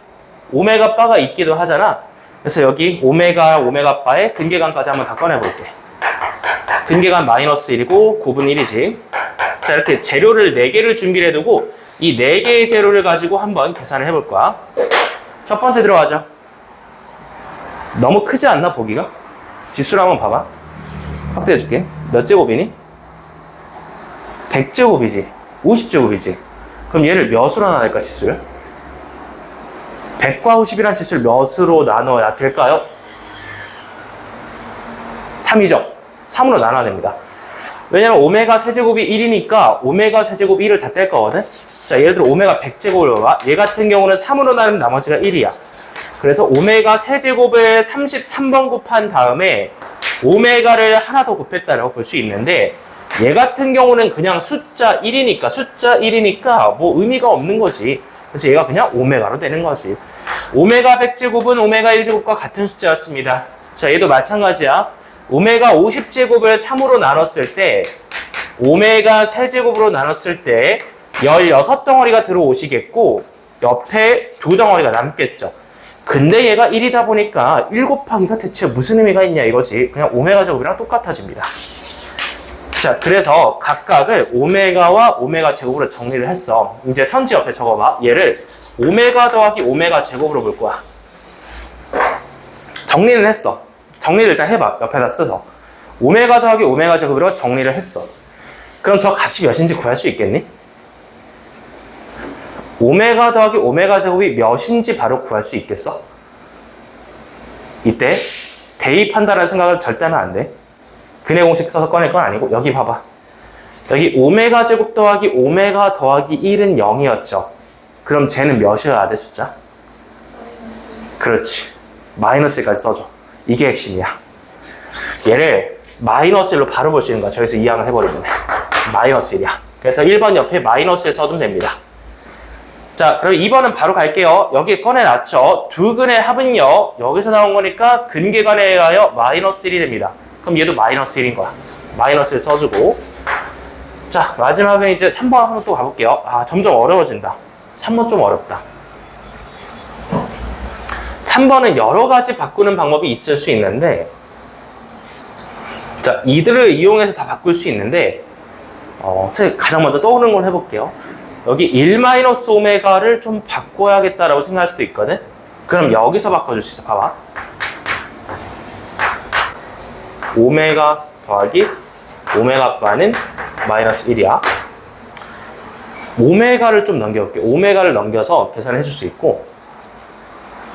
오메가 바가 있기도 하잖아. 그래서 여기 오메가 바의 근계관까지 한번 다 꺼내볼게. 근계관 마이너스 1이고 곱은 1이지. 자, 이렇게 재료를 4개를 준비를 해두고 이 4개의 재료를 가지고 한번 계산을 해볼 거야. 첫 번째 들어가죠. 너무 크지 않나 보기가? 지수를 한번 봐봐. 확대해줄게. 몇 제곱이니? 100제곱이지. 50제곱이지. 그럼 얘를 몇으로 나눠낼까, 지수를? 100과 50이라는 지수를 몇으로 나눠야 될까요? 3이죠. 3으로 나눠야 됩니다. 왜냐면 오메가 세제곱이 1이니까 오메가 세제곱 1을 다 뗄 거거든? 자, 예를 들어 오메가 100제곱을 봐봐. 얘 같은 경우는 3으로 나누면 나머지가 1이야. 그래서 오메가 세제곱을 33번 곱한 다음에 오메가를 하나 더 곱했다라고 볼 수 있는데 얘 같은 경우는 그냥 숫자 1이니까 뭐 의미가 없는 거지. 그래서 얘가 그냥 오메가로 되는 거지. 오메가 100제곱은 오메가 1제곱과 같은 숫자였습니다. 자, 얘도 마찬가지야. 오메가 50제곱을 3으로 나눴을 때 오메가 세제곱으로 나눴을 때 16덩어리가 들어오시겠고 옆에 2덩어리가 남겠죠. 근데 얘가 1이다 보니까 1 곱하기가 대체 무슨 의미가 있냐 이거지. 그냥 오메가 제곱이랑 똑같아집니다. 자, 그래서 각각을 오메가와 오메가 제곱으로 정리를 했어. 이제 선지 옆에 적어봐. 얘를 오메가 더하기 오메가 제곱으로 볼 거야. 정리는 했어. 정리를 일단 해봐. 옆에다 써서. 오메가 더하기 오메가 제곱으로 정리를 했어. 그럼 저 값이 몇인지 구할 수 있겠니? 오메가 더하기 오메가 제곱이 몇인지 바로 구할 수 있겠어? 이때 대입한다라는 생각을 절대 하면 안 돼. 근해 공식 써서 꺼낼 건 아니고 여기 봐봐. 여기 오메가 제곱 더하기 오메가 더하기 1은 0이었죠. 그럼 쟤는 몇이어야 돼 숫자? 그렇지. 마이너스 1까지 써줘. 이게 핵심이야. 얘를 마이너스 1로 바로 볼 수 있는 거야. 저기서 이항을 해버리면 마이너스 1이야. 그래서 1번 옆에 마이너스 1 써도 됩니다. 자, 그럼 2번은 바로 갈게요. 여기 꺼내놨죠. 두 근의 합은요. 여기서 나온 거니까 근계간에 의하여 마이너스 1이 됩니다. 그럼 얘도 마이너스 1인 거야. 마이너스 1 써주고. 자, 마지막은 이제 3번 한번 또 가볼게요. 아, 점점 어려워진다. 3번 좀 어렵다. 3번은 여러 가지 바꾸는 방법이 있을 수 있는데, 자, 이들을 이용해서 다 바꿀 수 있는데, 가장 먼저 떠오르는 걸 해볼게요. 여기 1-오메가를 좀 바꿔야겠다라고 생각할 수도 있거든? 그럼 여기서 바꿔줄 수 있어. 봐봐. 오메가 더하기 오메가 바는 마이너스 1이야. 오메가를 좀 넘겨볼게. 오메가를 넘겨서 계산을 해줄 수 있고,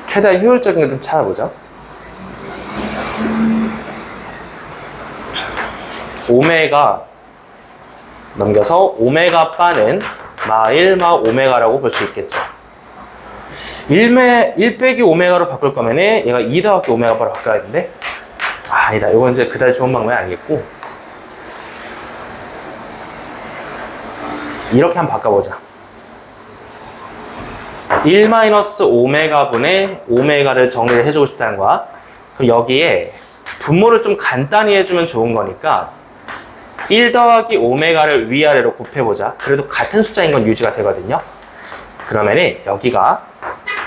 최대한 효율적인 걸 좀 찾아보자. 오메가 넘겨서 오메가 바는 마1 마 오메가라고 볼 수 있겠죠. 1 빼기 오메가로 바꿀 거면 얘가 2 더하기 오메가 바로 바꿔야 되는데, 아니다. 이건 이제 그다지 좋은 방법이 아니겠고, 이렇게 한번 바꿔보자. 1-오메가 분의 오메가를 정리를 해주고 싶다는 거야. 그럼 여기에 분모를 좀 간단히 해주면 좋은 거니까 1 더하기 오메가를 위아래로 곱해보자. 그래도 같은 숫자인 건 유지가 되거든요. 그러면은 여기가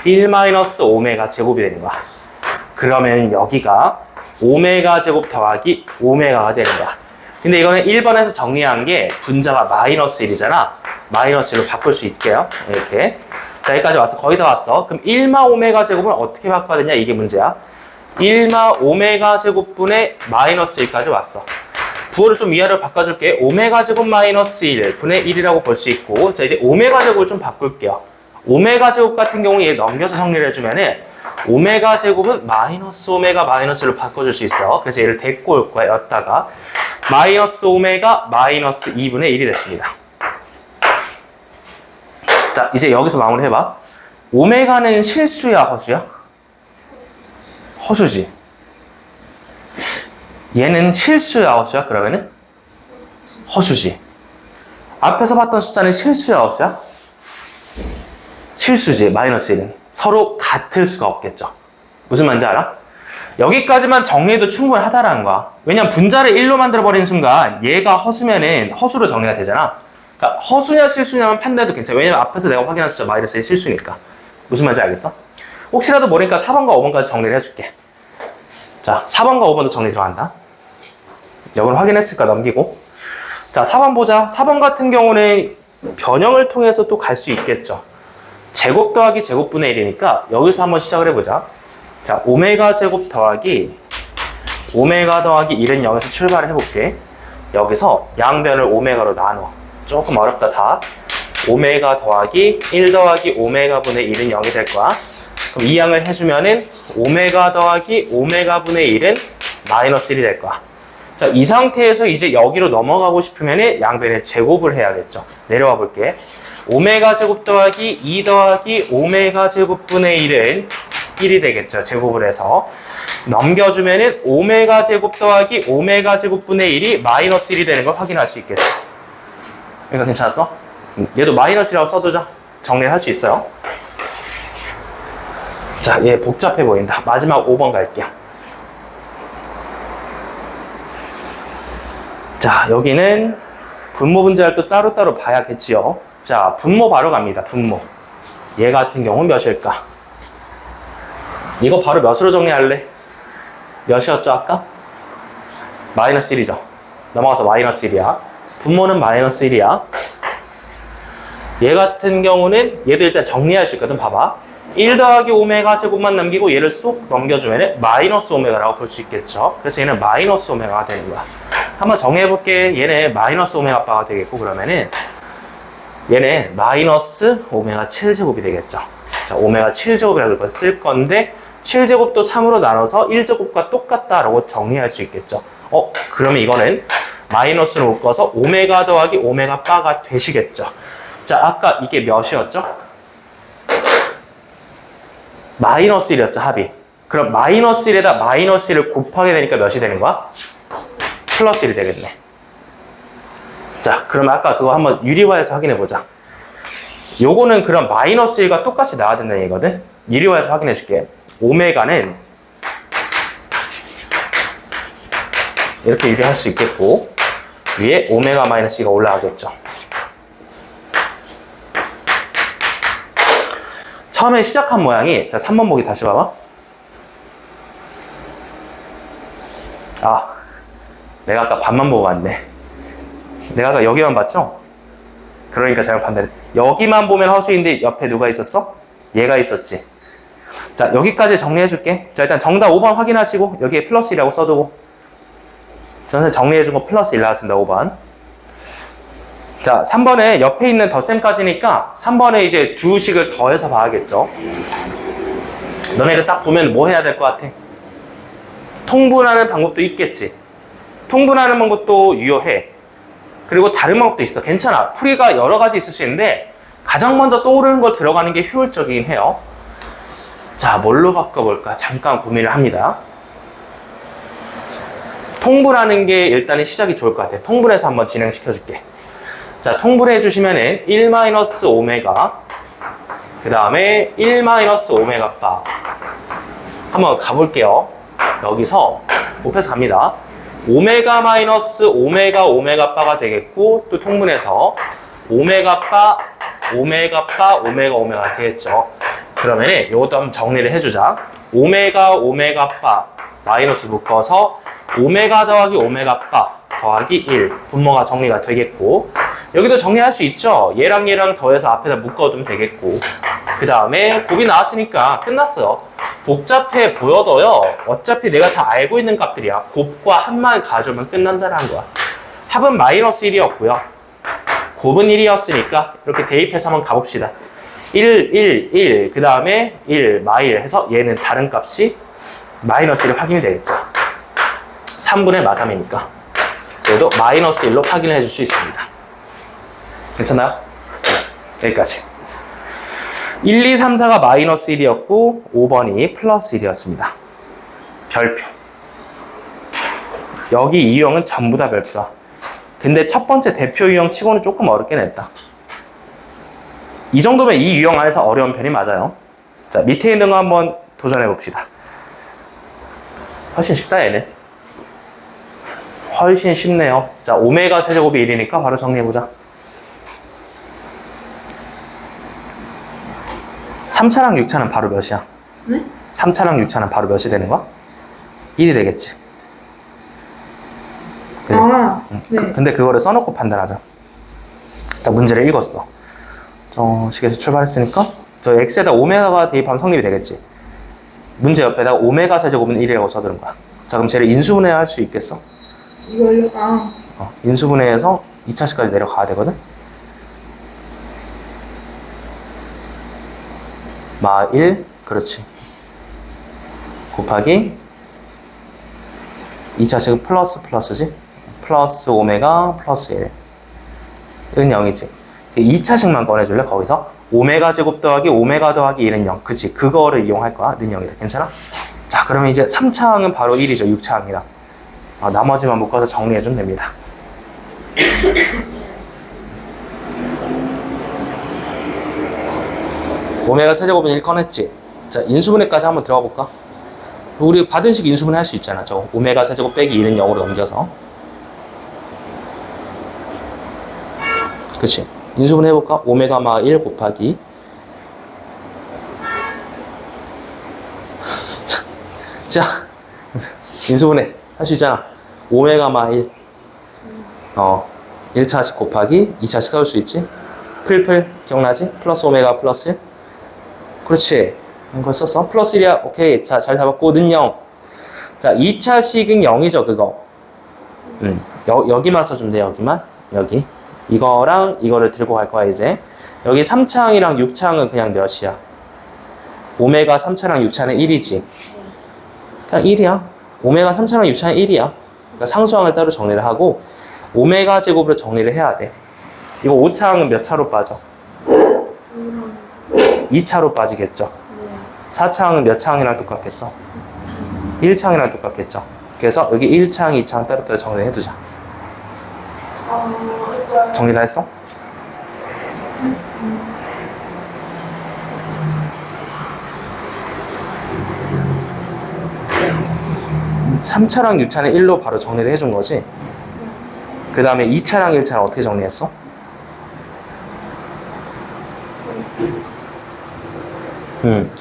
1-오메가 제곱이 되는 거야. 그러면 여기가 오메가 제곱 더하기 오메가가 되는 거야. 근데 이거는 1번에서 정리한 게 분자가 마이너스 1이잖아. 마이너스 1로 바꿀 수 있게요. 이렇게. 자, 여기까지 왔어. 거의 다 왔어. 그럼 1-오메가 제곱은 어떻게 바꿔야 되냐? 이게 문제야. 1-오메가 제곱분의 마이너스 1까지 왔어. 부호를 좀 위아래로 바꿔줄게. 오메가 제곱 마이너스 1 분의 1이라고 볼 수 있고, 자, 이제 오메가 제곱을 좀 바꿀게요. 오메가 제곱 같은 경우에 얘 넘겨서 정리를 해주면은 오메가 제곱은 마이너스 오메가 마이너스로 바꿔줄 수 있어. 그래서 얘를 데리고 올 거야. 였다가 마이너스 오메가 마이너스 2분의 1이 됐습니다. 자, 이제 여기서 마무리 해봐. 오메가는 실수야, 허수야? 허수지. 얘는 실수야, 허수야? 그러면은 허수지. 앞에서 봤던 숫자는 실수야, 허수야? 실수지. 마이너스 1은 서로 같을 수가 없겠죠. 무슨 말인지 알아? 여기까지만 정리해도 충분하다라는 거야. 왜냐면 분자를 1로 만들어버리는 순간 얘가 허수면은 허수로 정리가 되잖아. 그러니까 허수냐 실수냐만 판단해도 괜찮아. 왜냐면 앞에서 내가 확인한 숫자 마이너스 1 실수니까. 무슨 말인지 알겠어? 혹시라도 모르니까 4번과 5번까지 정리를 해줄게. 자, 4번과 5번도 정리 들어간다. 이걸 확인했으니까 넘기고. 자, 4번 보자. 4번 같은 경우는 변형을 통해서 또 갈 수 있겠죠. 제곱 더하기 제곱분의 1이니까 여기서 한번 시작을 해보자. 자, 오메가 제곱 더하기 오메가 더하기 1은 0에서 출발을 해볼게. 여기서 양변을 오메가로 나눠. 조금 어렵다 다. 오메가 더하기 1 더하기 오메가 분의 1은 0이 될 거야. 그럼 이 양을 해주면은 오메가 더하기 오메가 분의 1은 마이너스 1이 될 거야. 자, 이 상태에서 이제 여기로 넘어가고 싶으면은 양변에 제곱을 해야겠죠. 내려와 볼게. 오메가 제곱 더하기 2 더하기 오메가 제곱분의 1은 1이 되겠죠. 제곱을 해서. 넘겨주면은 오메가 제곱 더하기 오메가 제곱분의 1이 마이너스 1이 되는 걸 확인할 수 있겠죠. 이거 괜찮았어? 얘도 마이너스라고 써두자. 정리를 할 수 있어요. 자, 얘 복잡해 보인다. 마지막 5번 갈게요. 자, 여기는 분모 분자를 또 따로따로 봐야겠지요. 자, 분모 바로 갑니다. 분모. 얘 같은 경우는 몇일까? 이거 바로 몇으로 정리할래? 몇이었죠 아까? 마이너스 1이죠. 넘어가서 마이너스 1이야. 분모는 마이너스 1이야. 얘 같은 경우는 얘도 일단 정리할 수 있거든. 봐봐. 1 더하기 오메가 제곱만 남기고 얘를 쏙 넘겨주면 마이너스 오메가라고 볼 수 있겠죠. 그래서 얘는 마이너스 오메가가 되는 거야. 한번 정해볼게. 얘는 마이너스 오메가 바가 되겠고, 그러면은 얘는 마이너스 오메가 7제곱이 되겠죠. 자, 오메가 7제곱이라고 쓸 건데 7제곱도 3으로 나눠서 1제곱과 똑같다라고 정리할 수 있겠죠. 그러면 이거는 마이너스로 묶어서 오메가 더하기 오메가 바가 되시겠죠. 자, 아까 이게 몇이었죠? 마이너스 1이었죠, 합이. 그럼 마이너스 1에다 마이너스 1을 곱하게 되니까 몇이 되는 거야? 플러스 1이 되겠네. 자, 그럼 아까 그거 한번 유리화해서 확인해보자. 요거는 그럼 마이너스 1과 똑같이 나와야 된다는 얘기거든? 유리화해서 확인해줄게. 오메가는 이렇게 유리할 수 있겠고, 위에 오메가 마이너스 2가 올라가겠죠. 처음에 시작한 모양이, 자, 3번 보기 다시 봐봐. 내가 아까 반만 보고 왔네. 내가 아까 여기만 봤죠? 그러니까 잘못 판단해. 여기만 보면 허수인데 옆에 누가 있었어? 얘가 있었지. 자, 여기까지 정리해줄게. 자, 일단 정답 5번 확인하시고 여기에 플러스 1이라고 써두고. 저는 정리해준 거 플러스 1 나왔습니다. 5번. 자, 3번에 옆에 있는 덧셈까지니까 3번에 이제 두 식을 더해서 봐야겠죠. 너네가 딱 보면 뭐 해야 될 것 같아? 통분하는 방법도 있겠지. 통분하는 방법도 유효해. 그리고 다른 방법도 있어. 괜찮아. 풀이가 여러 가지 있을 수 있는데 가장 먼저 떠오르는 걸 들어가는 게 효율적이긴 해요. 자, 뭘로 바꿔볼까? 잠깐 고민을 합니다. 통분하는 게 일단은 시작이 좋을 것 같아. 통분해서 한번 진행시켜줄게. 자, 통분해 주시면은 1-오메가 그 다음에 1-오메가 바 한번 가볼게요. 여기서 곱해서 갑니다. 오메가 마이너스 오메가 바가 되겠고, 또 통분해서 오메가 바 오메가 오메가 되겠죠. 그러면은 이것도 한번 정리를 해주자. 오메가 바 마이너스 묶어서 오메가 더하기 오메가 바 더하기 1 분모가 정리가 되겠고, 여기도 정리할 수 있죠. 얘랑 더해서 앞에다 묶어두면 되겠고, 그 다음에 곱이 나왔으니까 끝났어요. 복잡해 보여도요, 어차피 내가 다 알고 있는 값들이야. 곱과 합만 가져오면 끝난다는 거야. 합은 마이너스 1이었고요. 곱은 1이었으니까 이렇게 대입해서 한번 가봅시다. 1, 그 다음에 1, 마일 해서 얘는 다른 값이 마이너스 1 확인이 되겠죠. 3분의 마3이니까. 그래도 마이너스 1로 확인을 해줄 수 있습니다. 괜찮나요? 네, 여기까지. 1, 2, 3, 4가 마이너스 1이었고 5번이 플러스 1이었습니다. 별표. 여기 이 유형은 전부 다 별표야. 근데 첫 번째 대표 유형 치고는 조금 어렵게 냈다. 이 정도면 이 유형 안에서 어려운 편이 맞아요. 자, 밑에 있는 거 한번 도전해 봅시다. 훨씬 쉽다, 얘는. 훨씬 쉽네요. 자, 오메가 세제곱이 1이니까 바로 정리해보자. 3차랑 6차는 바로 몇이야? 네? 3차랑 6차는 바로 몇이 되는 거야? 1이 되겠지. 그치? 네. 근데 그거를 써놓고 판단하자. 자, 문제를 읽었어. 저 식에서 출발했으니까 저 x에다 오메가가 대입하면 성립이 되겠지. 문제 옆에다가 오메가 세제곱은 1이라고 써두는 거야. 자, 그럼 쟤를 인수분해 할 수 있겠어? 이걸로, 인수분해해서 2차식까지 내려가야 되거든? 마 1, 그렇지. 곱하기 2차식은 플러스지? 플러스 오메가 플러스 1. 이건 0이지. 2차식만 꺼내줄래? 거기서 오메가 제곱 더하기 오메가 더하기 1은 0. 그치? 그거를 이용할 거야. 는 0이다. 괜찮아? 자, 그러면 이제 3차항은 바로 1이죠. 6차항이랑. 나머지만 묶어서 정리해주면 됩니다. 오메가 세제곱은 1 꺼냈지? 자, 인수분해까지 한번 들어가 볼까? 우리 받은 식 인수분해 할 수 있잖아. 저 오메가 세제곱 빼기 1은 0으로 넘겨서. 그치? 인수분해 해볼까? 오메가 마 1 곱하기 인수분해 할 수 있잖아. 오메가 마 1. 1차식 곱하기 2차식 써줄 수 있지? 풀 기억나지? 플러스 오메가 플러스 1. 그렇지. 이걸 썼어. 플러스 1이야. 오케이. 자, 잘 잡았고, 는 0. 자, 2차식은 0이죠, 그거. 여기만 써주면 돼, 여기만. 여기. 이거랑 이거를 들고 갈 거야, 이제. 여기 3차항이랑 6차항은 그냥 몇이야? 오메가 3차랑 6차는 1이지. 그냥 1이야. 오메가 3차랑 6차는 1이야. 그러니까 상수항을 따로 정리를 하고, 오메가 제곱으로 정리를 해야 돼. 이거 5차항은 몇 차로 빠져? 2차로 빠지겠죠. 4차항은 몇 차항이랑 똑같겠어? 1차항이랑 똑같겠죠. 그래서 여기 1차항, 2차항 따로따로 정리를 해두자. 정리 다 했어? 삼 3차랑 6차는 1로 바로 정리를 해준 거지. 그 다음에 2차랑 1차는 어떻게 정리했어?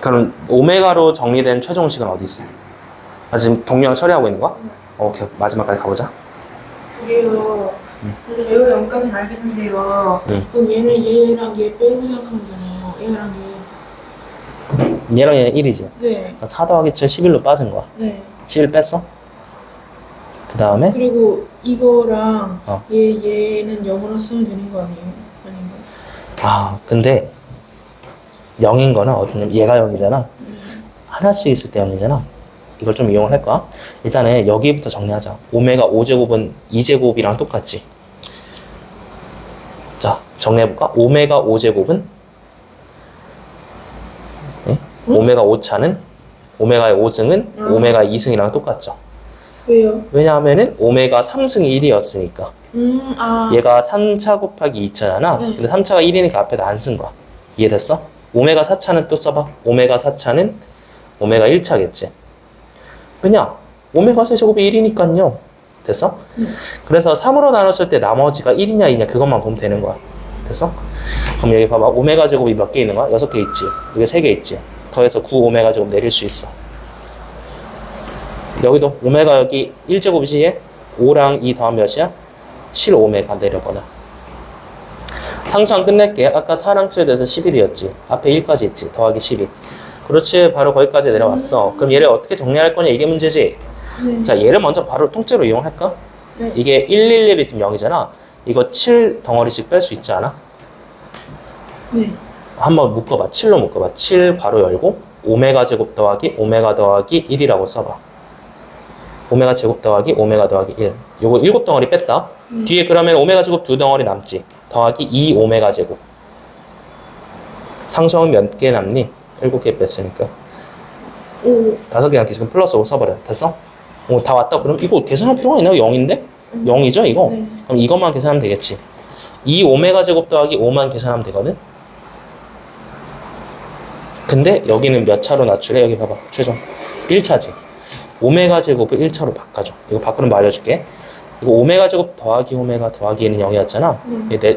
그럼 오메가로 정리된 최종식은 어디 있어? 아, 지금 동량 처리하고 있는 거야? 오케이, 마지막까지 가보자. 그게요. 근데 얘가 0까지는 알겠는데요. 그럼 얘는 얘랑 얘 빼고 생각하면 되네요. 얘랑 얘. 얘랑 얘는 1이지? 네. 그러니까 4 더하기 7, 11로 빠진 거야. 네. 11 뺐어? 그 다음에? 그리고 이거랑 얘는 0으로 쓰면 되는 거 아니에요? 아닌가? 아, 근데 0인 거는 어쩌면 얘가 0이잖아. 하나씩 있을 때 0이잖아. 이걸 좀 이용을 할 거야. 일단은 여기부터 정리하자. 오메가 5제곱은 2제곱이랑 똑같지. 자, 정리해볼까? 오메가 5제곱은 네? 오메가 5차는 오메가의 5승은 오메가 2승이랑 똑같죠. 왜요? 왜냐하면은 오메가 3승이 1이었으니까. 아. 얘가 3차 곱하기 2차잖아. 네. 근데 3차가 1이니까 앞에다 안 쓴 거야. 이해됐어? 오메가 4차는 또 써봐. 오메가 4차는 오메가 1차겠지. 왜냐? 오메가 세제곱이 1이니까요. 됐어? 그래서 3으로 나눴을 때 나머지가 1이냐 2냐 그것만 보면 되는 거야. 됐어? 그럼 여기 봐봐. 오메가 제곱이 몇 개 있는 거야? 6개 있지. 여기 3개 있지. 더해서 9 오메가 제곱 내릴 수 있어. 여기도 오메가 여기 1제곱이지 얘? 5랑 2 더하면 몇이야? 7 오메가 내려버려. 상수항 끝낼게. 아까 4랑 7 돼서 11이었지. 앞에 1까지 있지. 더하기 12. 그렇지. 바로 거기까지 내려왔어. 그럼 얘를 어떻게 정리할 거냐 이게 문제지. 네. 자, 얘를 먼저 바로 통째로 이용할까? 네. 이게 111이 있으면 0이잖아. 이거 7 덩어리씩 뺄 수 있지 않아? 네. 한번 묶어봐. 7로 묶어봐. 7 괄호 열고 오메가 제곱 더하기 오메가 더하기 1이라고 써봐. 오메가 제곱 더하기 오메가 더하기 1. 요거 7덩어리 뺐다. 뒤에 그러면 오메가 제곱 2덩어리 남지. 더하기 2 오메가 제곱. 상수항은 몇 개 남니? 7개 뺐으니까. 5개 남기 지금 플러스 5 써버려. 됐어? 오, 다 왔다. 그럼 이거 계산할 필요가 있나요? 0인데? 0이죠, 이거? 네. 그럼 이것만 계산하면 되겠지. 2 오메가 제곱 더하기 5만 계산하면 되거든? 근데 여기는 몇 차로 낮출해? 여기 봐봐. 최종. 1차지. 오메가 제곱을 1차로 바꿔줘. 이거 바꾸는 거 알려줄게. 이거 오메가 제곱 더하기 오메가 더하기 얘는 0이었잖아.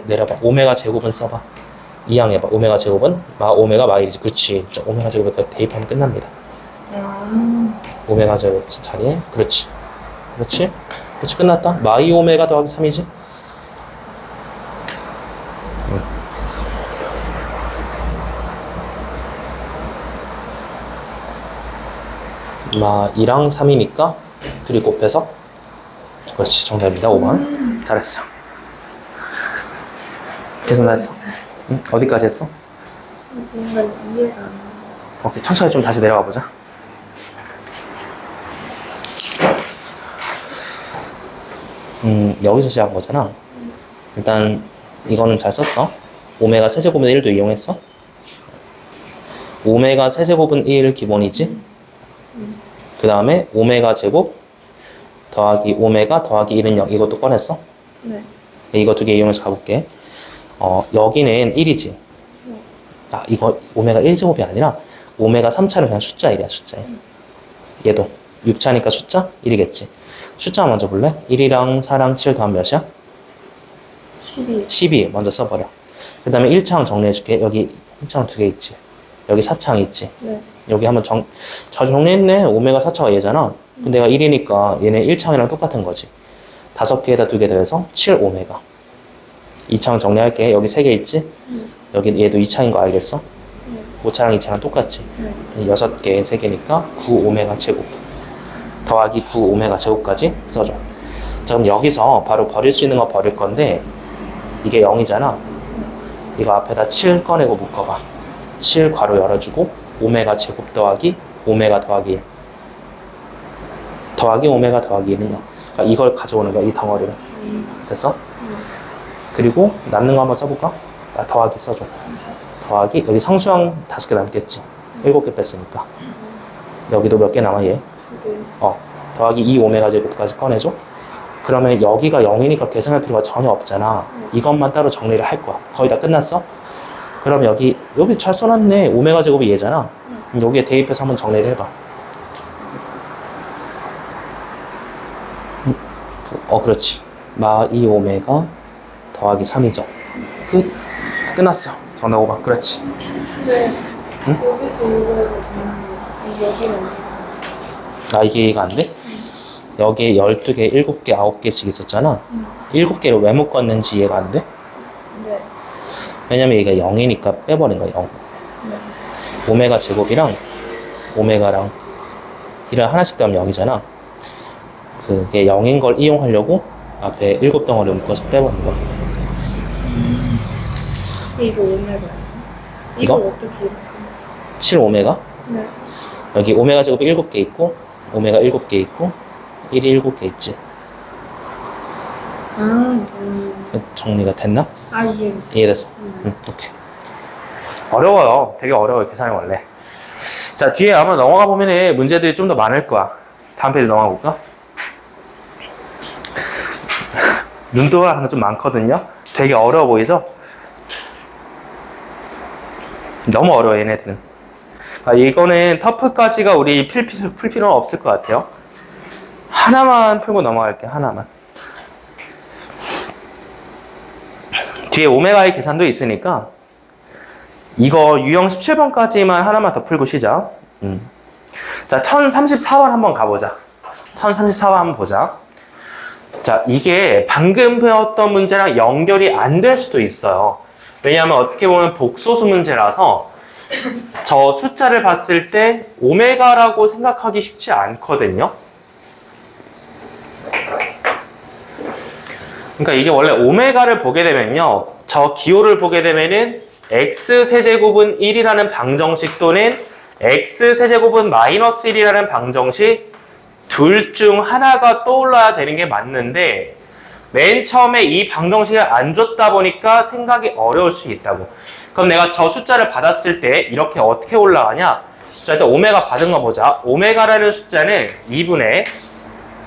내려봐. 오메가 제곱은 써봐. 이항해봐. 오메가 제곱은 오메가 마 1이지. 그렇지. 오메가 제곱을 대입하면 끝납니다. 오메가 제곱 자리에. 그렇지. 그렇지. 그렇지. 끝났다. 마이 오메가 더하기 3이지. 마 2랑 3이니까 둘이 곱해서 그렇지. 정답입니다. 5번. 잘했어. 계산 다 했어? 응? 어디까지 했어? 뭔가 이해가 안 가. 오케이. 천천히 좀 다시 내려가 보자. 여기서 시작한 거잖아. 일단 이거는 잘 썼어. 오메가 세제곱은 1도 이용했어. 오메가 세제곱은 1 기본이지. 그 다음에 오메가 제곱 더하기 오메가 더하기 1은 0. 이것도 꺼냈어. 네. 이거 두 개 이용해서 가볼게. 여기는 1이지. 아, 이거 오메가 1제곱이 아니라 오메가 3차는 그냥 숫자 1이야, 숫자 1. 얘도 6차니까 숫자 1이겠지. 숫자 먼저 볼래? 1이랑 4랑 7 더하면 몇이야? 12 먼저 써버려. 그 다음에 1차항 정리해줄게. 여기 1차항 두 개 있지. 여기 4차항 있지. 네. 여기 한번 잘 정리했네. 오메가 4차가 얘잖아. 근데 내가 1이니까 얘네 1창이랑 똑같은 거지. 5개에다 2개 더해서 7오메가. 2창 정리할게. 여기 3개 있지? 여기 얘도 2창인 거 알겠어? 5창이랑 2창은 똑같지? 6개에 3개니까 9오메가 제곱. 더하기 9오메가 제곱까지 써줘. 자, 그럼 여기서 바로 버릴 수 있는 거 버릴 건데 이게 0이잖아. 이거 앞에다 7 꺼내고 묶어봐. 7 괄호 열어주고 오메가 제곱 더하기 오메가 더하기 1. 더하기 오메가 더하기 1은 0. 그러니까 이걸 가져오는 거야, 이 덩어리를. 됐어? 그리고 남는 거 한번 써볼까? 더하기 써줘. 더하기, 여기 상수항 5개 남겠지. 7개 뺐으니까. 여기도 몇 개 남아, 얘? 더하기 2 오메가 제곱까지 꺼내줘. 그러면 여기가 0이니까 계산할 필요가 전혀 없잖아. 이것만 따로 정리를 할 거야. 거의 다 끝났어? 그럼 여기 잘 써놨네. 오메가 제곱이 얘잖아. 여기에 대입해서 한번 정리를 해봐. 그렇지. 마 2오메가 더하기 3이죠. 끝. 끝났어. 정답 5번. 그렇지. 네. 응? 여기서 이게 이해가 안 돼? 여기에 12개, 7개, 9개씩 있었잖아. 7개를 왜 묶었는지 이해가 안 돼? 네. 왜냐면 얘가 0이니까 빼버린 거야, 0. 네. 오메가 제곱이랑 오메가랑 이를 하나씩 더하면 0이잖아. 그게 0인 걸 이용하려고 앞에 7덩어리를 묶어서 빼버린 거야. 이거 오메가. 이거? 어떻게 이렇게? 7오메가? 네. 여기 오메가 제곱이 7개 있고 오메가 7개 있고 1이 7개 있지. 정리가 됐나? 이해했어. 이해됐어? 오케이. 어려워요. 되게 어려워요, 계산이 원래. 자, 뒤에 아마 넘어가 보면 문제들이 좀 더 많을 거야. 다음 페이지 넘어가 볼까? 눈도가 하나 좀 많거든요. 되게 어려워 보이죠? 너무 어려워, 얘네들은. 이거는 터프까지가 우리 풀 필요는 없을 것 같아요. 하나만 풀고 넘어갈게, 하나만. 뒤에 오메가의 계산도 있으니까 이거 유형 17번까지만 하나만 더 풀고 쉬자. 자, 1034번 한번 가보자. 1034번 한번 보자. 자, 이게 방금 배웠던 문제랑 연결이 안 될 수도 있어요. 왜냐하면 어떻게 보면 복소수 문제라서 저 숫자를 봤을 때 오메가라고 생각하기 쉽지 않거든요. 그러니까 이게 원래 오메가를 보게 되면요, 저 기호를 보게 되면은 x세제곱은 1이라는 방정식 또는 x세제곱은 마이너스 1이라는 방정식 둘 중 하나가 떠올라야 되는 게 맞는데 맨 처음에 이 방정식을 안 줬다 보니까 생각이 어려울 수 있다고. 그럼 내가 저 숫자를 받았을 때 이렇게 어떻게 올라가냐? 자, 일단 오메가 받은 거 보자. 오메가라는 숫자는 2분의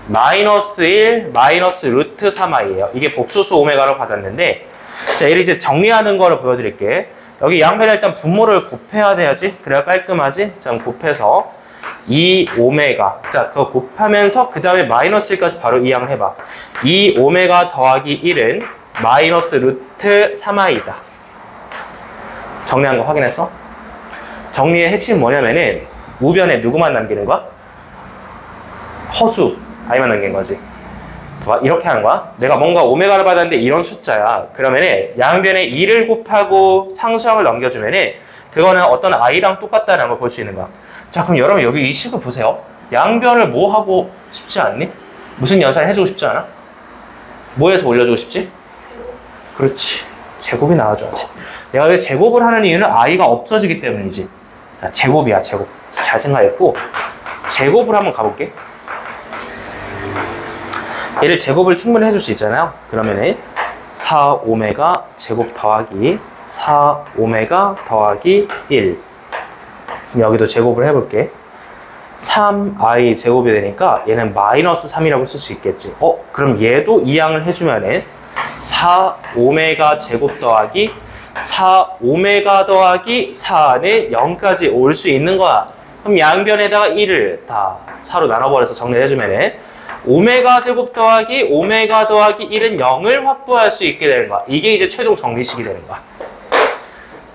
마이너스 1 마이너스 루트 3i예요. 이게 복소수 오메가로 받았는데, 자, 얘를 이제 정리하는 거를 보여드릴게. 여기 양변에 일단 분모를 곱해야 돼야지. 그래야 깔끔하지. 자, 곱해서 2 오메가. 자, 그거 곱하면서 그 다음에 마이너스 1까지 바로 이항을 해봐. 2 오메가 더하기 1은 마이너스 루트 3i다. 정리한 거 확인했어? 정리의 핵심 뭐냐면은 우변에 누구만 남기는 거야? 허수 i만 남긴 거지. 이렇게 하는 거야. 내가 뭔가 오메가를 받았는데 이런 숫자야. 그러면은 양변에 2를 곱하고 상수항을 넘겨주면은 그거는 어떤 i랑 똑같다는 걸 볼 수 있는 거야. 자, 그럼 여러분 여기 이 식을 보세요. 양변을 뭐 하고 싶지 않니? 무슨 연산을 해주고 싶지 않아? 뭐에서 올려주고 싶지? 그렇지. 제곱이 나와줘야지. 내가 왜 제곱을 하는 이유는 i가 없어지기 때문이지. 자, 제곱이야, 제곱. 잘 생각했고, 제곱을 한번 가볼게. 얘를 제곱을 충분히 해줄 수 있잖아요. 그러면은 4 오메가 제곱 더하기 4 오메가 더하기 1. 그럼 여기도 제곱을 해볼게. 3i 제곱이 되니까 얘는 마이너스 3이라고 쓸 수 있겠지. 그럼 얘도 이항을 해주면은 4 오메가 제곱 더하기 4 오메가 더하기 4는 0까지 올 수 있는 거야. 그럼 양변에다가 1을 다 4로 나눠버려서 정리를 해주면은 오메가 제곱 더하기 오메가 더하기 1은 0을 확보할 수 있게 되는 거야. 이게 이제 최종 정리식이 되는 거야.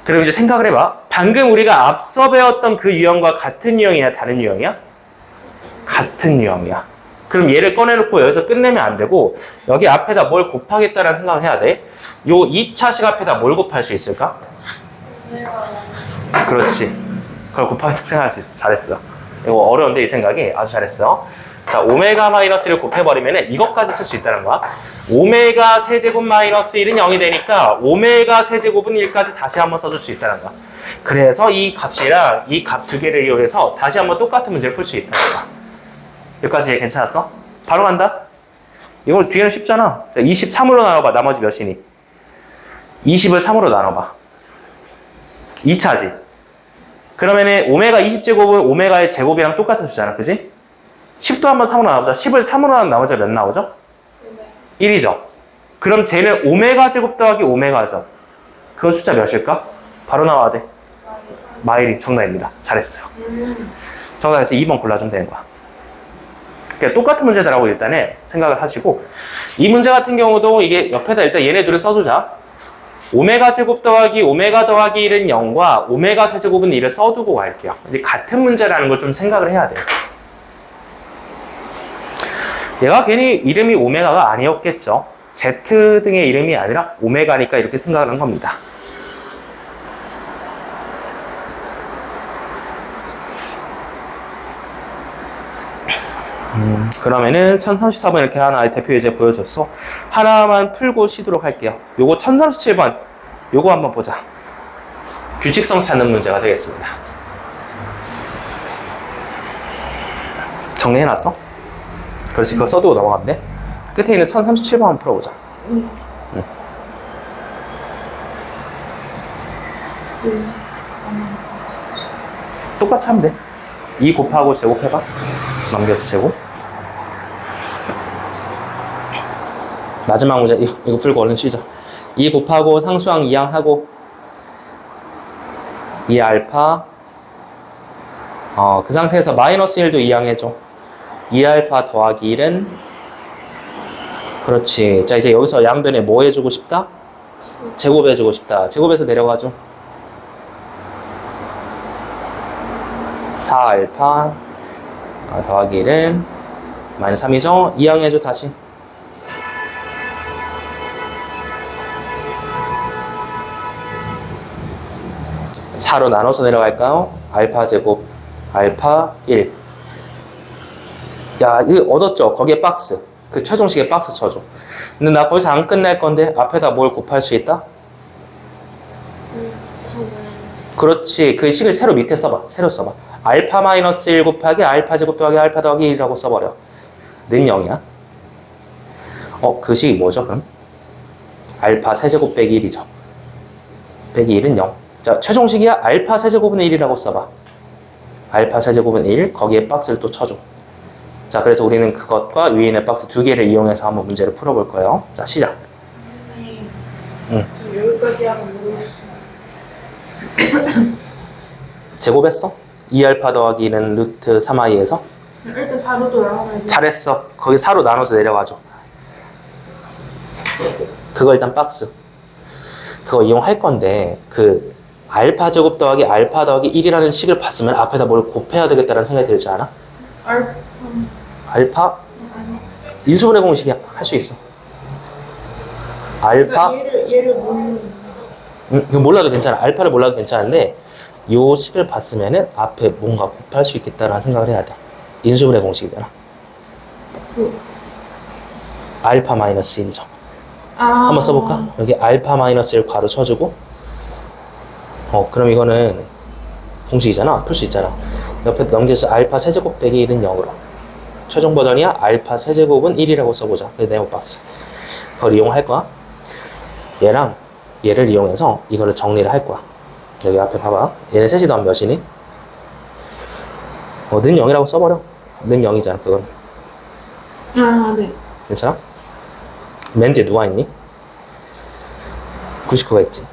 그럼 이제 생각을 해봐. 방금 우리가 앞서 배웠던 그 유형과 같은 유형이냐 다른 유형이야? 같은 유형이야. 그럼 얘를 꺼내놓고 여기서 끝내면 안 되고 여기 앞에다 뭘 곱하겠다라는 생각을 해야 돼. 요 2차식 앞에다 뭘 곱할 수 있을까? 그렇지. 그걸 곱하겠다 생각할 수 있어. 잘했어. 이거 어려운데 이 생각이 아주 잘했어. 자, 오메가 마이너스 1을 곱해버리면 이것까지 쓸 수 있다는 거야. 오메가 세제곱 마이너스 1은 0이 되니까 오메가 세제곱은 1까지 다시 한번 써줄 수 있다는 거야. 그래서 이 값이랑 이 값 두 개를 이용해서 다시 한번 똑같은 문제를 풀 수 있다는 거야. 여기까지 괜찮았어? 바로 간다? 이거 뒤에는 쉽잖아. 자, 23으로 나눠봐. 나머지 몇이니? 20을 3으로 나눠봐. 2차지. 그러면은 오메가 20제곱은 오메가의 제곱이랑 똑같은 수잖아. 그지? 10도 한번 3으로 나눠보자. 10을 3으로 나누면 나머지가 몇 나오죠? 1이죠. 그럼 쟤는 오메가 제곱 더하기 오메가죠. 그건 숫자 몇일까? 바로 나와야 돼. 마일이 정답입니다. 잘했어요. 정답에서 2번 골라주면 되는 거야. 그러니까 똑같은 문제다라고 일단은 생각을 하시고, 이 문제 같은 경우도 이게 옆에다 일단 얘네 둘을 써두자. 오메가 제곱 더하기 오메가 더하기 1은 0과 오메가 세제곱은 1을 써두고 갈게요. 이제 같은 문제라는 걸 좀 생각을 해야 돼요. 얘가 괜히 이름이 오메가가 아니었겠죠. Z 등의 이름이 아니라 오메가니까 이렇게 생각을 한 겁니다. 그러면은 1034번 이렇게 하나 대표 예제 보여줬어. 하나만 풀고 쉬도록 할게요. 요거 1037번 요거 한번 보자. 규칙성 찾는 문제가 되겠습니다. 정리해놨어? 그렇지, 그거 써두고 넘어가면 돼. 끝에 있는 1037번 한번 풀어보자. 똑같이 하면 돼. 2 곱하고 제곱해봐. 넘겨서 제곱. 마지막 문제 이거 풀고 얼른 쉬자. 2 곱하고 상수항 2항 하고 2알파 그 상태에서 마이너스 1도 2항 해줘. 2알파 더하기 1은 그렇지. 자, 이제 여기서 양변에 뭐 해주고 싶다? 제곱해주고 싶다. 제곱해서 내려가죠. 4알파 더하기 1은 마이너스 3이죠. 2항 해줘 다시. 4로 나눠서 내려갈까요? 알파 제곱 알파 1. 야, 이거 얻었죠? 거기에 박스. 그 최종식에 박스 쳐줘. 근데 나 거기서 안 끝날 건데 앞에다 뭘 곱할 수 있다? 그렇지. 그 식을 새로 밑에 써봐. 새로 써봐. 알파 마이너스 1 곱하기 알파 제곱 더하기 알파 더하기 1이라고 써버려. 는 0이야. 그 식이 뭐죠 그럼? 알파 세제곱 빼기 1이죠. 빼기 1은 0. 자, 최종식이야. 알파 세제곱은 1이라고 써봐. 알파 세제곱은 1. 거기에 박스를 또 쳐줘. 자, 그래서 우리는 그것과 위에 있는 박스 두 개를 이용해서 한번 문제를 풀어볼 거예요. 자, 시작. 여기까지 하고 모르겠어. 제곱했어? 2알파 더하기 1은 루트 3i에서? 일단 4로 또 나눠야지. 잘했어. 거기 4로 나눠서 내려가죠. 그거 일단 박스. 그거 이용할 건데 그 알파 제곱 더하기 알파 더하기 1이라는 식을 봤으면 앞에다 뭘 곱해야 되겠다는 생각이 들지 않아? 알파? 인수분해 공식이 할 수 있어. 알파? 얘를 모르는. 이거 몰라도 괜찮아. 알파를 몰라도 괜찮은데 요 식을 봤으면은 앞에 뭔가 곱할 수 있겠다라는 생각을 해야 돼. 인수분해 공식이잖아. 알파 마이너스 1이죠. 한번 써볼까? 여기 알파 마이너스 1 괄호 쳐주고 그럼 이거는 공식이잖아. 풀 수 있잖아. 옆에 넘겨서 알파 세제곱 빼기 1은 0으로. 최종 버전이야. 알파 세제곱은 1이라고 써보자. 그래서 네모박스. 그걸 이용할 거야. 얘랑 얘를 이용해서 이거를 정리를 할 거야. 여기 앞에 봐봐. 얘네 셋이 더하면 몇이니? 는 0이라고 써버려. 는 0이잖아. 그건. 네. 괜찮아? 맨 뒤에 누가 있니? 99가 있지.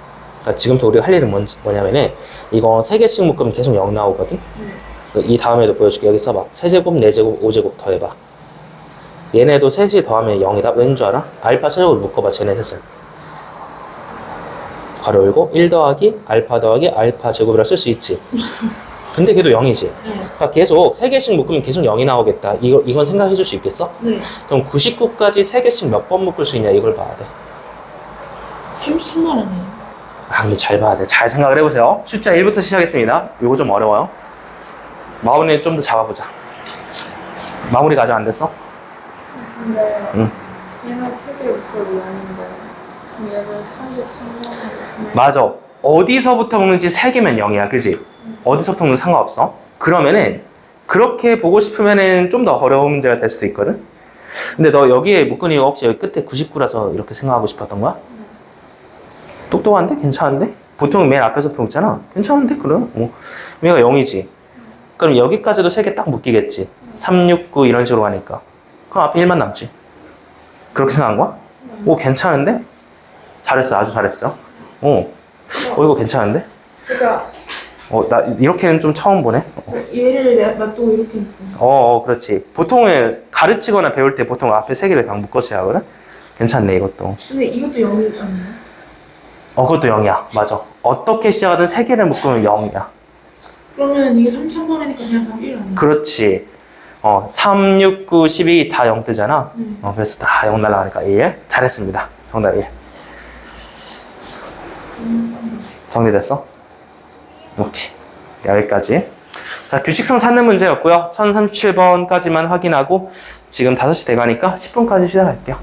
그러니까 지금부터 우리가 할 일은 뭐냐면은 이거 3개씩 묶으면 계속 0 나오거든. 이 다음에도 보여줄게. 여기 써봐. 세제곱, 4제곱, 5제곱 더해봐. 얘네도 셋이 더하면 0이다. 왠 줄 알아? 알파 세제곱을 묶어봐. 쟤네 셋을. 괄호 열고 1 더하기 알파 더하기 알파 제곱이라 쓸 수 있지. 근데 걔도 0이지. 네. 그러니까 계속 3개씩 묶으면 계속 0이 나오겠다. 이건 생각해 줄 수 있겠어? 네. 그럼 99까지 3개씩 몇 번 묶을 수 있냐 이걸 봐야 돼. 33만 원이에요. 아, 근데 잘 봐야 돼. 잘 생각을 해보세요. 숫자 1부터 시작했습니다. 이거 좀 어려워요. 마무리 좀 더 잡아보자. 마무리가 아직 안 됐어? 근데 응. 얘가 3개 묶고 0인데 그럼 얘를 33만 원 맞아. 어디서부터 묶는지 3개면 0이야. 그지? 어디서부터 묶는 상관없어. 그러면은 그렇게 보고 싶으면은 좀 더 어려운 문제가 될 수도 있거든? 근데 너 여기에 묶은 이유가 혹시 여기 끝에 99라서 이렇게 생각하고 싶었던 거야? 똑똑한데? 괜찮은데? 보통 맨 앞에서부터 묶잖아. 괜찮은데? 그럼? 얘가 0이지. 그럼 여기까지도 3개 딱 묶이겠지. 3, 6, 9 이런 식으로 가니까. 그럼 앞에 1만 남지. 그렇게 생각한 거야? 오, 괜찮은데? 잘했어. 아주 잘했어. 이거 괜찮은데? 그러니까 나 이렇게는 좀 처음 보네. 얘를 놔두고 이렇게 묶고. 그렇지. 보통은 가르치거나 배울 때 보통 앞에 3개를 그냥 묶어서 하거든? 괜찮네, 이것도. 근데 이것도 0이 아니에요? 그것도 0이야. 맞아. 어떻게 시작하든 3개를 묶으면 0이야. 그러면 이게 33만 원이니까 그냥 1 아니에요? 그렇지. 3, 6, 9, 12 다 0 뜨잖아. 그래서 다 0 날라가니까 1. 잘했습니다. 정답 1. 정리됐어? 오케이. 여기까지. 자, 규칙성 찾는 문제였고요. 1037번까지만 확인하고 지금 5시 돼가니까 10분까지 시작할게요.